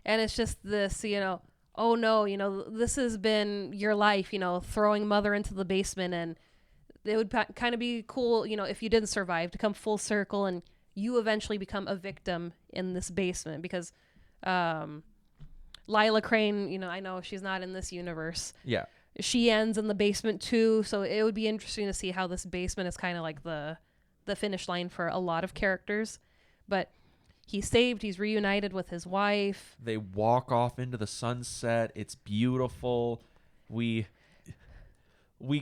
And it's just this, you know, oh no, you know, this has been your life, you know, throwing Mother into the basement. And it would kind of be cool, you know, if you didn't survive, to come full circle and you eventually become a victim in this basement because Lila Crane, you know, I know she's not in this universe. Yeah. She ends in the basement too, so it would be interesting to see how this basement is kind of like the finish line for a lot of characters. But he's saved, he's reunited with his wife. They walk off into the sunset. It's beautiful. We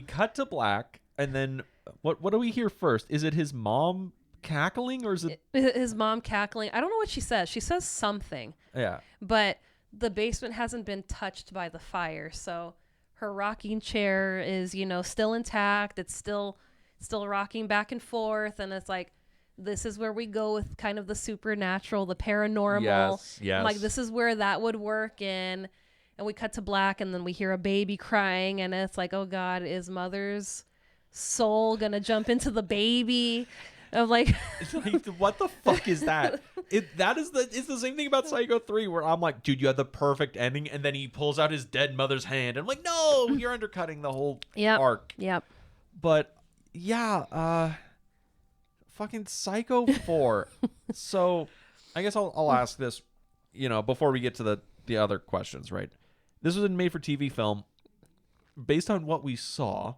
cut to black, and then what do we hear first? Is it his mom cackling, or is it his mom cackling? I don't know what she says. She says something. Yeah. But the basement hasn't been touched by the fire, so her rocking chair is, you know, still intact. It's still rocking back and forth, and it's like, this is where we go with kind of the supernatural, the paranormal. Yes. Like, this is where that would work in. And we cut to black, and then we hear a baby crying, and it's like, oh God, is Mother's soul gonna jump into the baby? Of like, what the fuck is that? It's the same thing about Psycho 3, where I'm like, dude, you had the perfect ending, and then he pulls out his dead mother's hand, and I'm like, no, you're undercutting the whole arc. Yep. But yeah, fucking Psycho 4. So I guess I'll ask this, you know, before we get to the other questions, right? This was a made-for-TV film. Based on what we saw,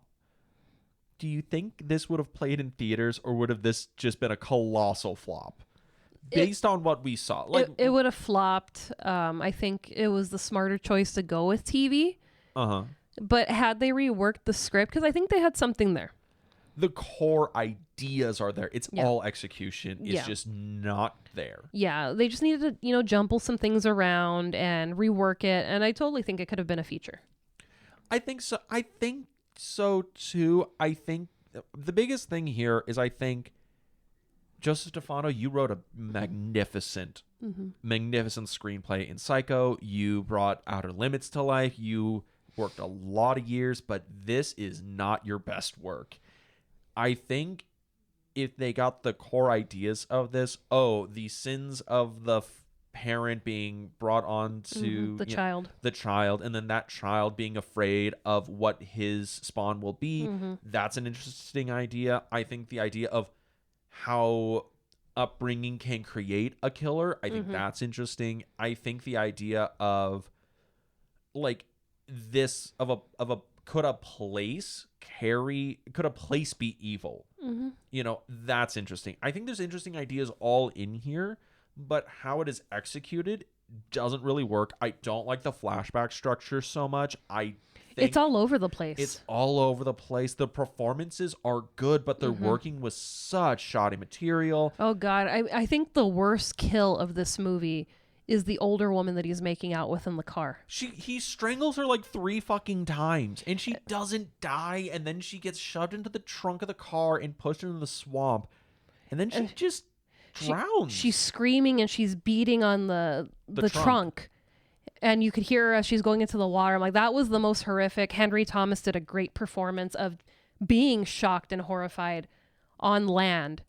do you think this would have played in theaters, or would have this just been a colossal flop? Based on what we saw. Like, it would have flopped. I think it was the smarter choice to go with TV. Uh-huh. But had they reworked the script, because I think they had something there. The core ideas are there. It's all execution. It's just not there. Yeah, they just needed to, you know, jumble some things around and rework it. And I totally think it could have been a feature. I think so. I think so too. I think the biggest thing here is, I think, Joseph Stefano, you wrote a magnificent screenplay in Psycho. You brought Outer Limits to life. You worked a lot of years, but this is not your best work. I think if they got the core ideas of this, the sins of the parent being brought on to the child, and then that child being afraid of what his spawn will be, that's an interesting idea. I think the idea of how upbringing can create a killer, I think that's interesting. I think the idea of, like, this of a could a place be evil? You know, that's interesting. I think there's interesting ideas all in here, but how it is executed doesn't really work. I don't like the flashback structure so much. It's all over the place. It's all over the place. The performances are good, but they're working with such shoddy material. Oh God, I think the worst kill of this movie is the older woman that he's making out with in the car. He strangles her like 3 fucking times, and she doesn't die, and then she gets shoved into the trunk of the car and pushed into the swamp, and then she just drowns. She's screaming and she's beating on the trunk. And you could hear her as she's going into the water. I'm like, that was the most horrific. Henry Thomas did a great performance of being shocked and horrified on land.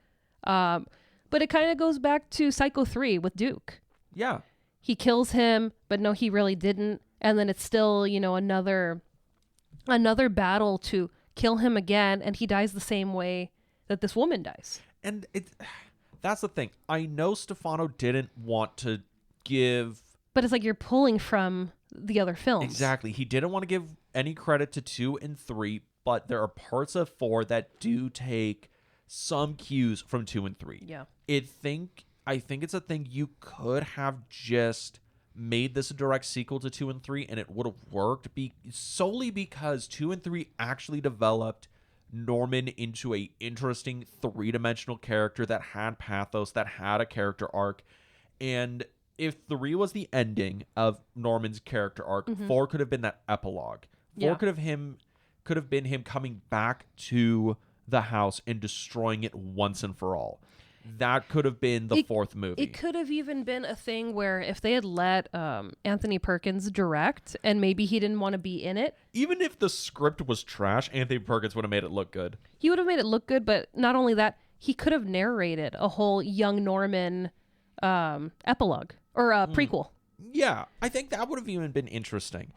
But it kind of goes back to Psycho 3 with Duke. Yeah. He kills him, but no, he really didn't. And then it's still, you know, another battle to kill him again. And he dies the same way that this woman dies. And that's the thing. I know Stefano didn't want to give... But it's like you're pulling from the other films. Exactly. He didn't want to give any credit to 2 and 3, but there are parts of 4 that do take some cues from 2 and 3. Yeah. I think it's a thing you could have just made this a direct sequel to 2 and 3, and it would have worked solely because 2 and 3 actually developed Norman into a interesting three-dimensional character that had pathos, that had a character arc. And if 3 was the ending of Norman's character arc, 4 could have been that epilogue. 4 Yeah. could have been him coming back to the house and destroying it once and for all. That could have been the fourth movie. It could have even been a thing where if they had let Anthony Perkins direct and maybe he didn't want to be in it. Even if the script was trash, Anthony Perkins would have made it look good. He would have made it look good, but not only that, he could have narrated a whole young Norman epilogue or prequel. Yeah, I think that would have even been interesting.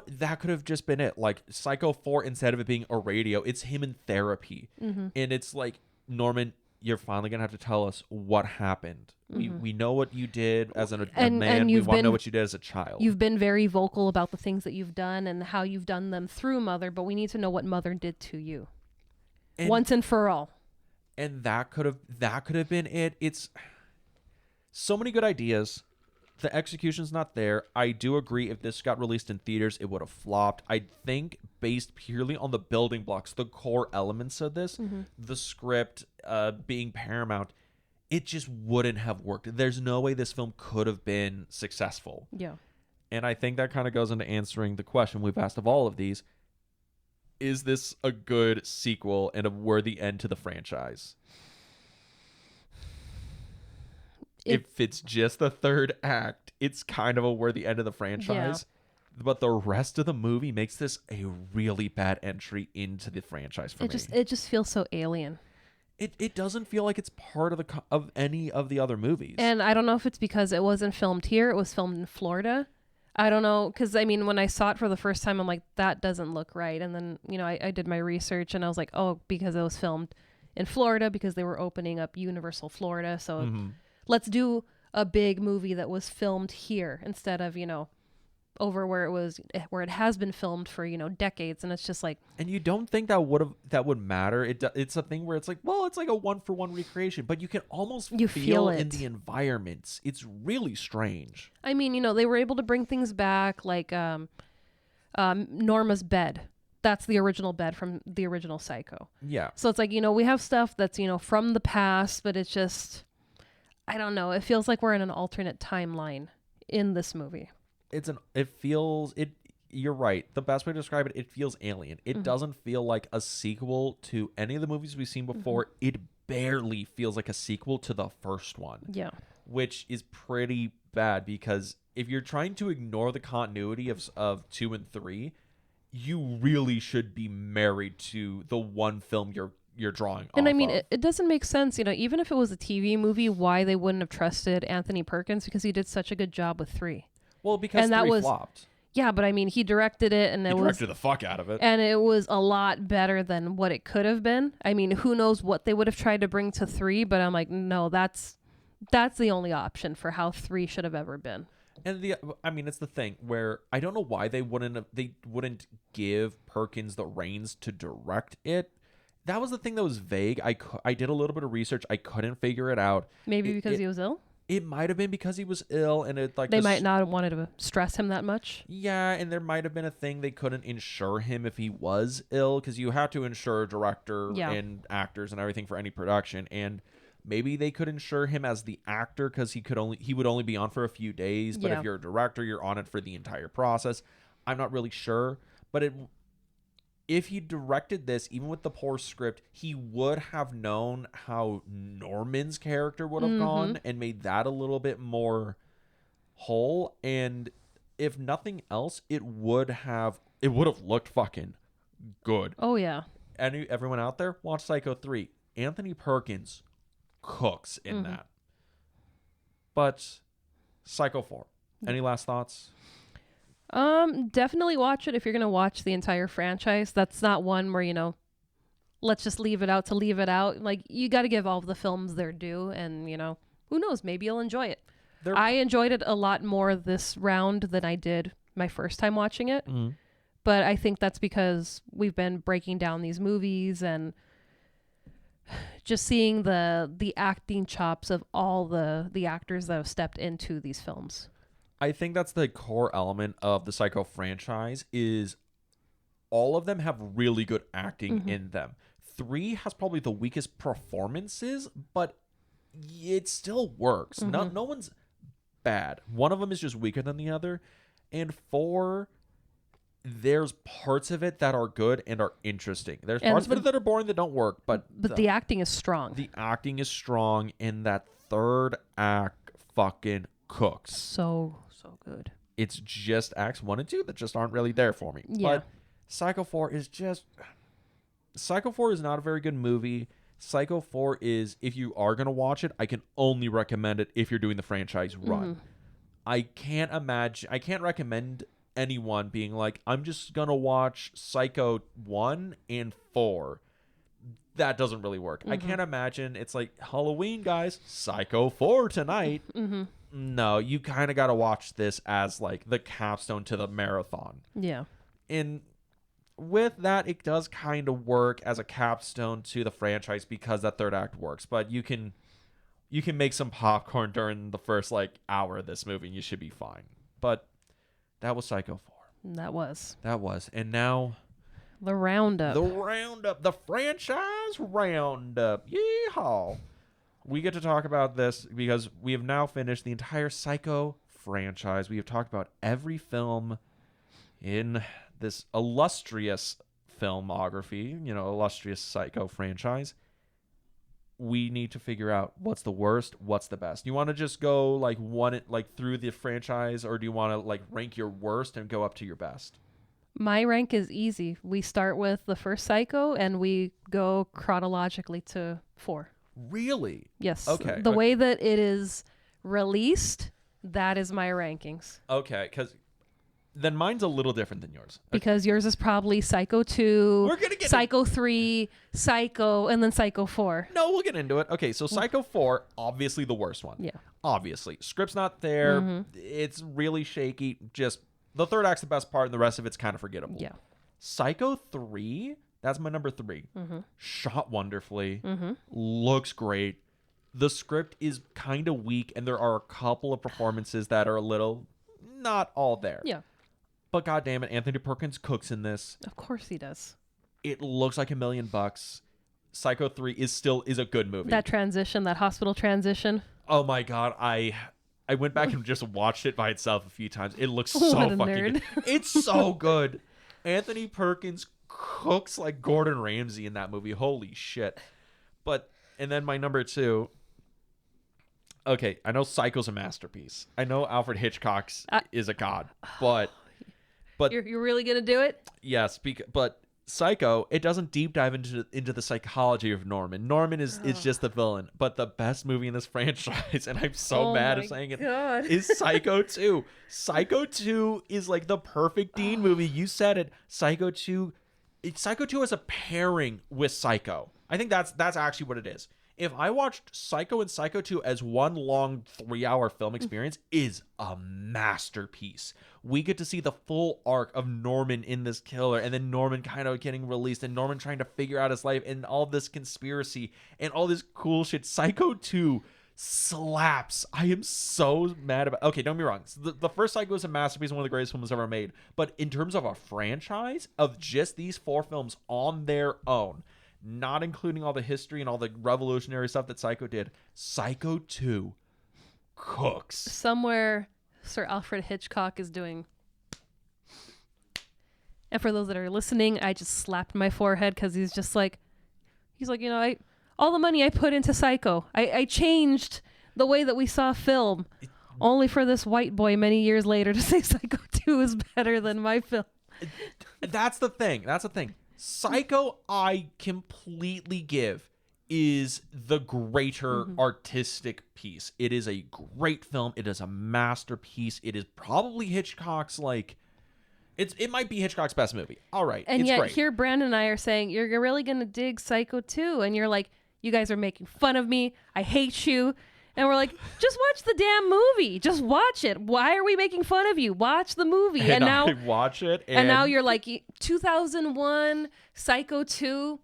That could have just been it. Like Psycho 4, instead of it being a radio, it's him in therapy. And it's like, Norman, you're finally going to have to tell us what happened. We know what you did as a man. And we want to know what you did as a child. You've been very vocal about the things that you've done and how you've done them through Mother, but we need to know what Mother did to you. Once and for all. And that could have been it. It's so many good ideas. The execution's not there. I do agree, if this got released in theaters, it would have flopped. I think based purely on the building blocks, the core elements of this, the script being paramount, it just wouldn't have worked. There's no way this film could have been successful. Yeah. And I think that kind of goes into answering the question we've asked of all of these. Is this a good sequel and a worthy end to the franchise? If it's just the third act, it's kind of a worthy end of the franchise. Yeah. But the rest of the movie makes this a really bad entry into the franchise for me. It just feels so alien. It doesn't feel like it's part of any of the other movies. And I don't know if it's because it wasn't filmed here. It was filmed in Florida. I don't know. Because, I mean, when I saw it for the first time, I'm like, that doesn't look right. And then, I did my research and I was like, oh, because it was filmed in Florida because they were opening up Universal Florida. So let's do a big movie that was filmed here instead of, over where it has been filmed for, decades. And it's just like, and you don't think that would matter. It's a thing where it's like, well, it's like a 1-for-1 recreation, but you can almost feel it in the environments. It's really strange. I mean, they were able to bring things back like Norma's bed. That's the original bed from the original Psycho. Yeah. So it's like, we have stuff that's, from the past, but it's just, I don't know. It feels like we're in an alternate timeline in this movie. You're right. The best way to describe it, it feels alien. It doesn't feel like a sequel to any of the movies we've seen before. It barely feels like a sequel to the first one. Yeah. Which is pretty bad because if you're trying to ignore the continuity of 2 and 3, you really should be married to the one film you're drawing and off I mean, of. it doesn't make sense, even if it was a TV movie, why they wouldn't have trusted Anthony Perkins because he did such a good job with 3. Well, because 3 flopped. Yeah, but I mean, he directed it and he directed the fuck out of it. And it was a lot better than what it could have been. I mean, who knows what they would have tried to bring to 3, but I'm like, no, that's the only option for how 3 should have ever been. And it's the thing where I don't know why they wouldn't give Perkins the reins to direct it. That was the thing that was vague. I did a little bit of research. I couldn't figure it out. Maybe because he was ill? It might have been because he was ill, and they might not have wanted to stress him that much. Yeah, and there might have been a thing they couldn't insure him if he was ill, because you have to insure a director and actors and everything for any production. And maybe they could insure him as the actor because he would only be on for a few days. But if you're a director, you're on it for the entire process. I'm not really sure, but if he directed this, even with the poor script, he would have known how Norman's character would have gone and made that a little bit more whole. And if nothing else, it would have looked fucking good. Oh, yeah. Everyone out there, watch Psycho 3. Anthony Perkins cooks in that. But Psycho 4. Any last thoughts? Definitely watch it if you're gonna watch the entire franchise. That's not one where, let's just leave it out to leave it out. Like, you got to give all of the films their due, and who knows, maybe you'll enjoy it. I enjoyed it a lot more this round than I did my first time watching it. But I think that's because we've been breaking down these movies and just seeing the acting chops of all the actors that have stepped into these films. I think that's the core element of the Psycho franchise is all of them have really good acting in them. 3 has probably the weakest performances, but it still works. No one's bad. One of them is just weaker than the other. And 4, there's parts of it that are good and are interesting. There's parts of it that are boring that don't work, but the acting is strong. The acting is strong, and that third act fucking cooks. So good. It's just acts 1 and 2 that just aren't really there for me. Yeah. But Psycho 4 is not a very good movie. Psycho 4 is, if you are going to watch it, I can only recommend it if you're doing the franchise run. I can't recommend anyone being like, I'm just going to watch Psycho 1 and 4. That doesn't really work. I can't imagine it's like, Halloween, guys, Psycho 4 tonight. No, you kind of got to watch this as like the capstone to the marathon. Yeah. And with that, it does kind of work as a capstone to the franchise because that third act works. But you can make some popcorn during the first like hour of this movie and you should be fine. But that was Psycho 4. That was. And now the roundup. The franchise roundup. Yeehaw. We get to talk about this because we have now finished the entire Psycho franchise. We have talked about every film in this illustrious filmography, illustrious Psycho franchise. We need to figure out what's the worst, what's the best. You want to just go through the franchise, or do you want to rank your worst and go up to your best? My rank is easy. We start with the first Psycho and we go chronologically to 4. Really? Yes. Okay. The way that it is released, that is my rankings. Okay, because then mine's a little different than yours. Because yours is probably Psycho 2, We're gonna get Psycho 3, Psycho, and then Psycho 4. No, we'll get into it. Okay, so Psycho 4, obviously the worst one. Yeah. Obviously. Script's not there. It's really shaky. Just the third act's the best part, and the rest of it's kind of forgettable. Yeah. Psycho 3, that's my number 3. Shot wonderfully. Looks great. The script is kind of weak, and there are a couple of performances that are a little not all there. Yeah. But goddamn it, Anthony Perkins cooks in this. Of course he does. It looks like $1 million. Psycho 3 is a good movie. That transition, that hospital transition. Oh my god, I went back and just watched it by itself a few times. It looks so What a fucking nerd. good. It's so good. Anthony Perkins cooks like Gordon Ramsay in that movie. Holy shit. And then my number 2. Okay, I know Psycho's a masterpiece. I know Alfred Hitchcock is a god, but you're really gonna do it? yes, but Psycho, it doesn't deep dive into the psychology of Norman. Norman is just the villain, but the best movie in this franchise, and I'm so mad at saying it, is Psycho 2. Psycho 2 is like the perfect Dean movie. You said it. Psycho 2 is a pairing with Psycho. I think that's actually what it is. If I watched Psycho and Psycho 2 as one long 3-hour film experience, is a masterpiece. We get to see the full arc of Norman in this killer, and then Norman kind of getting released, and Norman trying to figure out his life, and all this conspiracy, and all this cool shit. Psycho 2 slaps. I am so mad about. Okay, don't be wrong. The first Psycho is a masterpiece and one of the greatest films ever made. But in terms of a franchise of just these 4 films on their own, not including all the history and all the revolutionary stuff that Psycho did, Psycho 2 cooks. Somewhere Sir Alfred Hitchcock is doing. And for those that are listening, I just slapped my forehead because he's like, all the money I put into Psycho, I changed the way that we saw film, only for this white boy many years later to say Psycho 2 is better than my film. That's the thing. Psycho, I completely give, is the greater artistic piece. It is a great film. It is a masterpiece. It is probably Hitchcock's it might be Hitchcock's best movie. All right, and it's yet great. Here Brandon and I are saying you're really gonna dig Psycho 2, and you're like, you guys are making fun of me. I hate you. And we're like, just watch the damn movie. Just watch it. Why are we making fun of you? Watch the movie. And now I watch it. And now you're like, 2001, Psycho 2.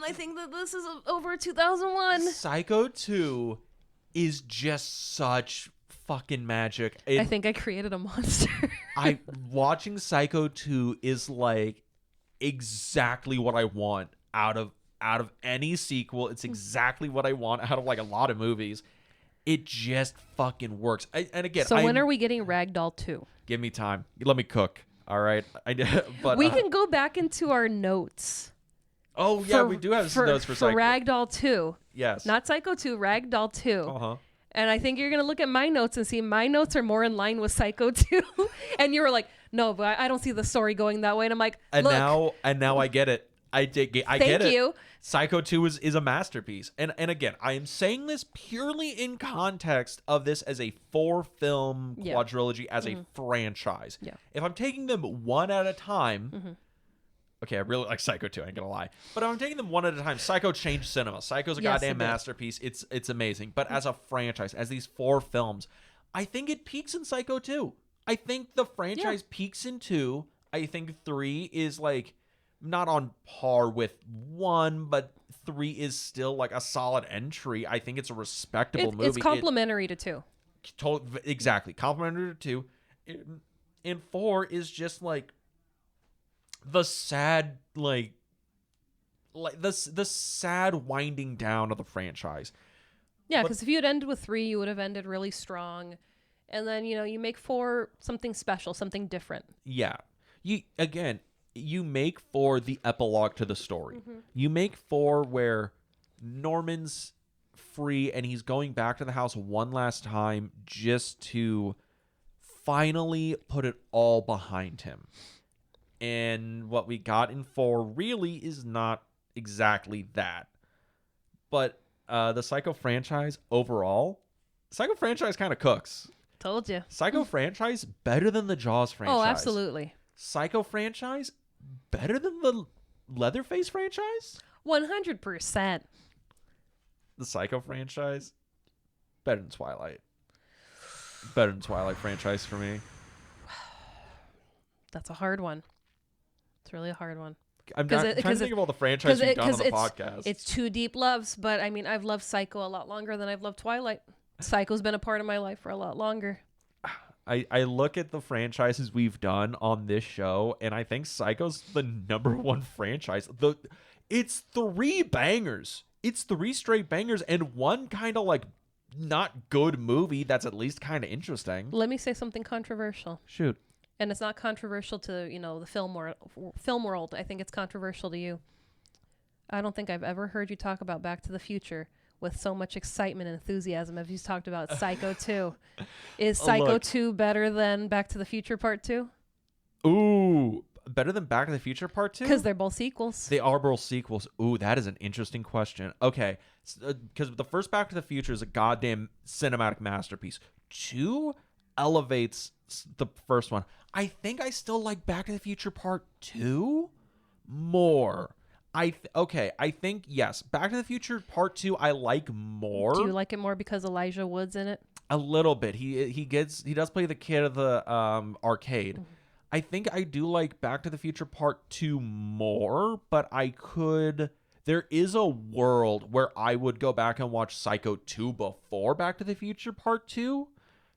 I think that this is over 2001. Psycho 2 is just such fucking magic. I think I created a monster. Watching Psycho 2 is like exactly what I want out of out of any sequel. It's exactly what I want out of like a lot of movies. It just fucking works. And again, So when are we getting Ragdoll 2? Give me time. Let me cook. All right. But We can go back into our notes. oh yeah, we do have some notes for Psycho. Ragdoll 2. Yes. Not Psycho 2, Ragdoll 2. Uh-huh. And I think you're going to look at my notes and see my notes are more in line with Psycho 2. And you were like, no, but I don't see the story going that way. And I'm like, And look, now I get it. I get it. thank you. Psycho 2 is a masterpiece. And again, I am saying this purely in context of this as a 4-film quadrilogy, as a franchise. Yeah. If I'm taking them one at a time, okay, I really like Psycho 2, I ain't gonna lie. But if I'm taking them one at a time, Psycho changed cinema. Psycho's a goddamn masterpiece. It's amazing. But as a franchise, as these 4 films, I think it peaks in Psycho 2. I think the franchise peaks in 2. I think 3 is like not on par with 1, but 3 is still like a solid entry. I think it's a respectable movie. It's complementary to 2. Exactly. Complementary to 2. And 4 is just like the sad like the sad winding down of the franchise. Yeah, because if you had ended with 3, you would have ended really strong. And then, you make 4 something special, something different. Yeah. You make 4 the epilogue to the story. You make 4 where Norman's free and he's going back to the house one last time just to finally put it all behind him. And what we got in 4 really is not exactly that. But the Psycho franchise overall, Psycho franchise kind of cooks. Told you. Psycho franchise better than the Jaws franchise. Oh, absolutely. Psycho franchise better than the Leatherface franchise? 100%. The Psycho franchise better than Twilight. Better than Twilight franchise for me. That's a hard one. It's really a hard one. I'm trying to think of all the franchises we've done on the podcast. It's 2 deep loves, but I mean, I've loved Psycho a lot longer than I've loved Twilight. Psycho's been a part of my life for a lot longer. I look at the franchises we've done on this show, and I think Psycho's the #1 franchise. It's 3 bangers. It's 3 straight bangers and one kind of like not good movie that's at least kind of interesting. Let me say something controversial. Shoot. And it's not controversial to, the film world. I think it's controversial to you. I don't think I've ever heard you talk about Back to the Future with so much excitement and enthusiasm as you talked about Psycho 2. Is Psycho 2 better than Back to the Future Part 2? Ooh, better than Back to the Future Part 2? Because they're both sequels. They are both sequels. Ooh, that is an interesting question. Okay, because the first Back to the Future is a goddamn cinematic masterpiece. 2 elevates the first one. I think I still like Back to the Future Part 2 more. I think yes, Back to the Future Part 2 I like more. Do you like it more because Elijah Wood's in it? A little bit. He does play the kid of the arcade. Mm-hmm. I think I do like Back to the Future Part 2 more, but there is a world where I would go back and watch Psycho 2 before Back to the Future Part 2.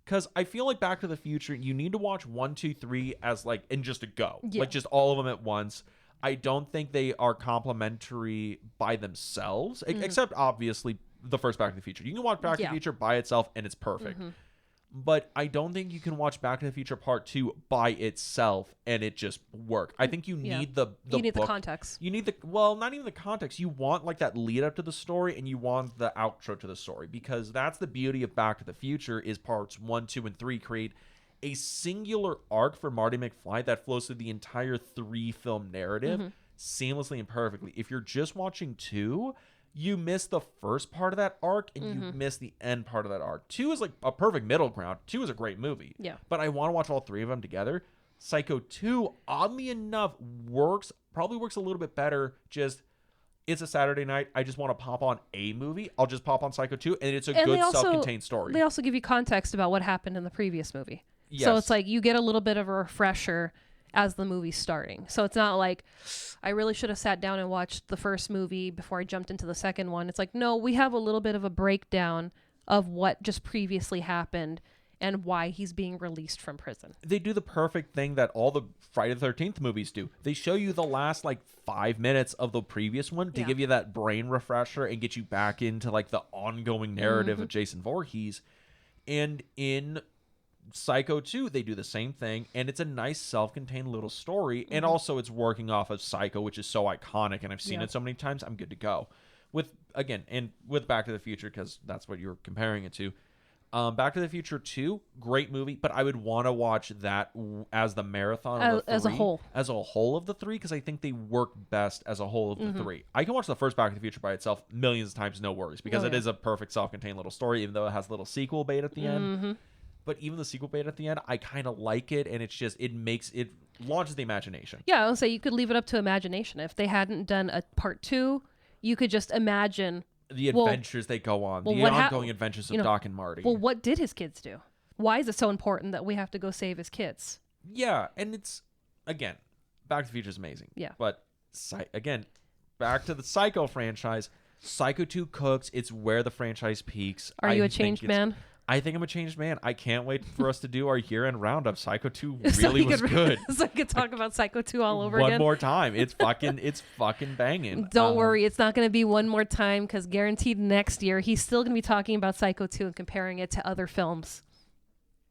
Because I feel like Back to the Future, you need to watch 1, 2, 3 as like, and just to go. Yeah. Like just all of them at once. I don't think they are complementary by themselves, except obviously the first Back to the Future. You can watch Back to the Future by itself and it's perfect. Mm-hmm. But I don't think you can watch Back to the Future Part 2 by itself and it just work. I think you need the context. You need not even the context. You want like that lead up to the story and you want the outro to the story, because that's the beauty of Back to the Future is parts 1, 2, and 3 create a singular arc for Marty McFly that flows through the entire 3-film narrative seamlessly and perfectly. If you're just watching 2, you miss the first part of that arc and you miss the end part of that arc. 2 is like a perfect middle ground. 2 is a great movie. Yeah. But I want to watch all 3 of them together. Psycho 2, oddly enough, probably works a little bit better. Just, it's a Saturday night. I just want to pop on a movie. I'll just pop on Psycho 2 and it's a good self-contained story. They also give you context about what happened in the previous movie. Yes. So it's like you get a little bit of a refresher as the movie's starting. So it's not like I really should have sat down and watched the first movie before I jumped into the second one. It's like, no, we have a little bit of a breakdown of what just previously happened. and why he's being released from prison. They do the perfect thing that all the Friday the 13th movies do. They show you the last like 5 minutes of the previous one to give you that brain refresher and get you back into like the ongoing narrative of Jason Voorhees. And in Psycho 2, they do the same thing, and it's a nice self-contained little story, and also it's working off of Psycho, which is so iconic, and I've seen it so many times, I'm good to go. With Back to the Future, because that's what you're comparing it to. Back to the Future 2, great movie, but I would want to watch that as the marathon of the three. As a whole of the three, because I think they work best as a whole of the three. I can watch the first Back to the Future by itself millions of times, no worries, because it is a perfect self-contained little story, even though it has a little sequel bait at the end. But even the sequel bait at the end, I kind of like it, and it's just, it launches the imagination. Yeah, I'll say you could leave it up to imagination. If they hadn't done a part 2, you could just imagine the adventures they go on, the ongoing adventures of Doc and Marty. Well, what did his kids do? Why is it so important that we have to go save his kids? Yeah, and it's, again, Back to the Future is amazing. Yeah. But, again, back to the Psycho franchise, Psycho 2 cooks. It's where the franchise peaks. Are you a changed man? I think I'm a changed man. I can't wait for us to do our year-end roundup. Psycho 2 really was good. So I could talk about Psycho 2 all over again. One more time. It's fucking banging. Don't worry. It's not going to be one more time, because guaranteed next year, he's still going to be talking about Psycho 2 and comparing it to other films.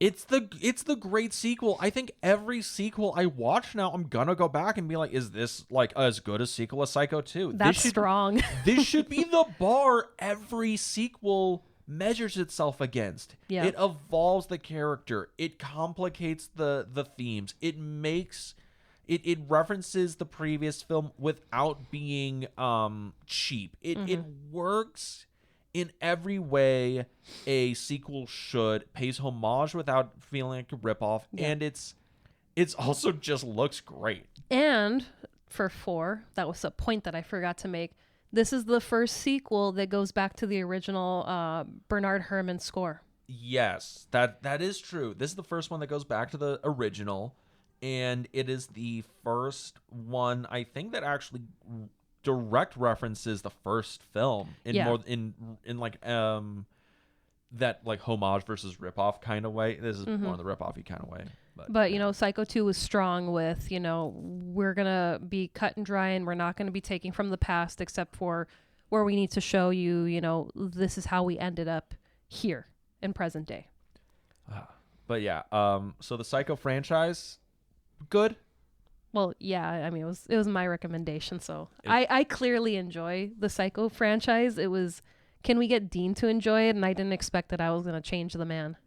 It's the great sequel. I think every sequel I watch now, I'm going to go back and be like, is this like as good a sequel as Psycho 2? That's strong. This should be the bar every sequel measures itself against. Yeah. It evolves the character. It complicates the themes. It makes it references the previous film without being cheap. It works in every way a sequel should. Pays homage without feeling like a ripoff. And it's also just looks great. And for 4, that was a point that I forgot to make. This is the first sequel that goes back to the original Bernard Herrmann score. Yes, that is true. This is the first one that goes back to the original, and it is the first one, I think, that actually direct references the first film in like that like homage versus ripoff kind of way. This is more the ripoff-y kind of way. But Psycho 2 was strong with, we're going to be cut and dry, and we're not going to be taking from the past except for where we need to show you, this is how we ended up here in present day. But yeah, so the Psycho franchise, good. Well, yeah, I mean, it was my recommendation, so I clearly enjoy the Psycho franchise. It was, can we get Dean to enjoy it? And I didn't expect that I was going to change the man.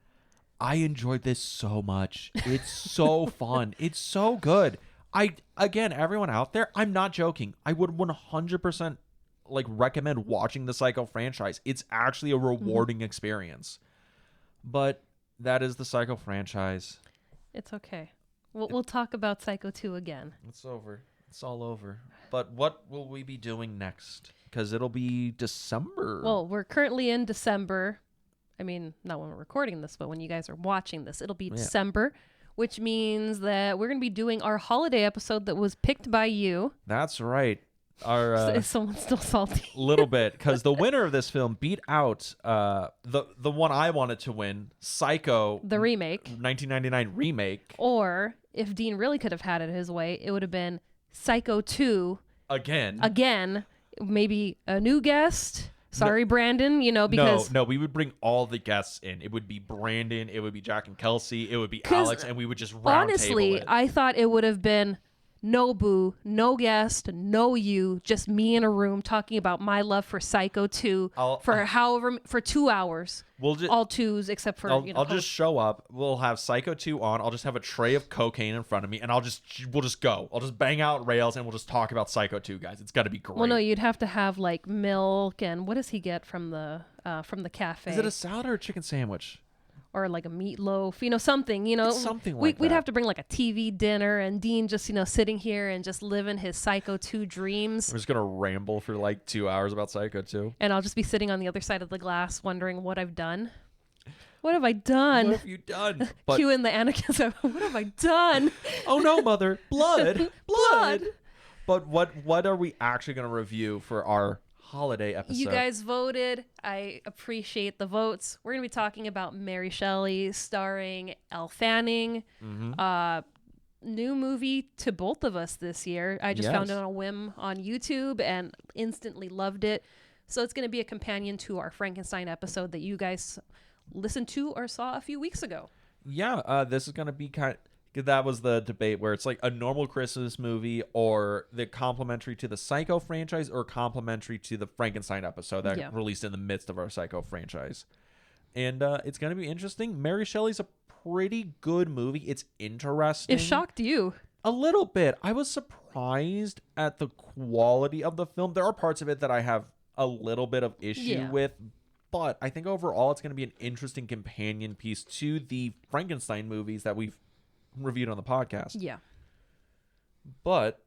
I enjoyed this so much. It's so fun. It's so good. Again, everyone out there, I'm not joking. I would 100% like recommend watching the Psycho franchise. It's actually a rewarding experience. But that is the Psycho franchise. It's okay. We'll talk about Psycho 2 again. It's over. It's all over. But what will we be doing next? Because it'll be December. Well, we're currently in December. I mean, not when we're recording this, but when you guys are watching this, it'll be December, which means that we're going to be doing our holiday episode that was picked by you. That's right. Is someone still salty? A little bit, because the winner of this film beat out the one I wanted to win, Psycho, the remake, 1999 remake. Or if Dean really could have had it his way, it would have been Psycho 2 again. Maybe a new guest. Sorry, Brandon, because... No, we would bring all the guests in. It would be Brandon, it would be Jack and Kelsey, it would be Alex, and we would just round honestly, table it. I thought it would have been no Boo, no guest, no you, just me in a room talking about my love for Psycho 2 for 2 hours. All twos except for I'll just show up. We'll have Psycho 2 on. I'll just have a tray of cocaine in front of me, and we'll just go. I'll just bang out rails, and we'll just talk about Psycho 2, guys. It's got to be great. Well, no, you'd have to have like milk, and what does he get from the cafe? Is it a salad or a chicken sandwich? Or like a meatloaf, something, It's something like we'd that. have to bring like a TV dinner, and Dean just, sitting here and just living his Psycho 2 dreams. We're just going to ramble for like 2 hours about Psycho 2. And I'll just be sitting on the other side of the glass wondering what I've done. What have I done? What have you done? Cue in the Anakin. What have I done? Oh no, mother. Blood. Blood. But what are we actually going to review for our holiday episode. You guys voted. I appreciate the votes. We're going to be talking about Mary Shelley starring Elle Fanning. New movie to both of us this year. I just found it on a whim on YouTube and instantly loved it. So it's going to be a companion to our Frankenstein episode that you guys listened to or saw a few weeks ago. Yeah, this is going to be that was the debate where it's like a normal Christmas movie or the complementary to the Psycho franchise or complementary to the Frankenstein episode that released in the midst of our Psycho franchise. And it's going to be interesting. Mary Shelley's a pretty good movie. It's interesting. It shocked you. A little bit. I was surprised at the quality of the film. There are parts of it that I have a little bit of issue with, but I think overall it's going to be an interesting companion piece to the Frankenstein movies that we've reviewed on the podcast. Yeah. But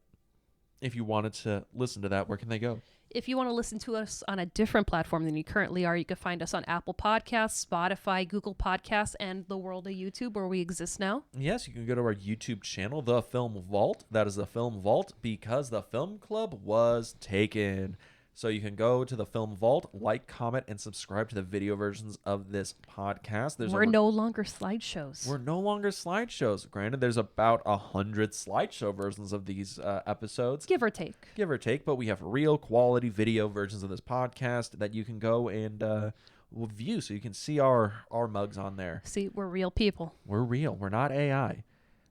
if you wanted to listen to that, where can they go? If you want to listen to us on a different platform than you currently are, you can find us on Apple Podcasts, Spotify, Google Podcasts, and the world of YouTube where we exist now. Yes, you can go to our YouTube channel, The Film Vault. That is The Film Vault because the film club was taken. So you can go to the Film Vault, like, comment, and subscribe to the video versions of this podcast. We're no longer slideshows. We're no longer slideshows. Granted, there's about 100 slideshow versions of these episodes. Give or take. Give or take, but we have real quality video versions of this podcast that you can go and view so you can see our mugs on there. See, we're real people. We're real. We're not AI.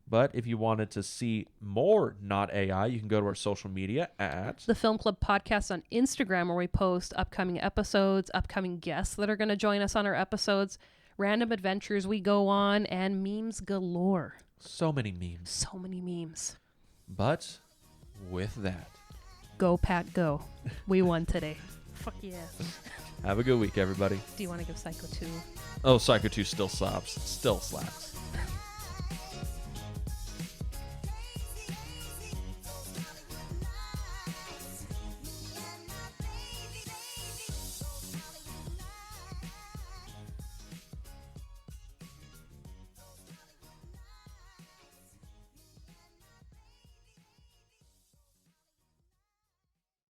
But if you wanted to see more not AI, you can go to our social media at the Film Club Podcast on Instagram, where we post upcoming episodes, upcoming guests that are going to join us on our episodes, random adventures we go on, and memes galore. So many memes. So many memes. But with that, go Pat, go. We won today. Fuck yeah. Have a good week, everybody. Do you want to give Psycho 2? Oh, Psycho 2 still slaps. Still slaps.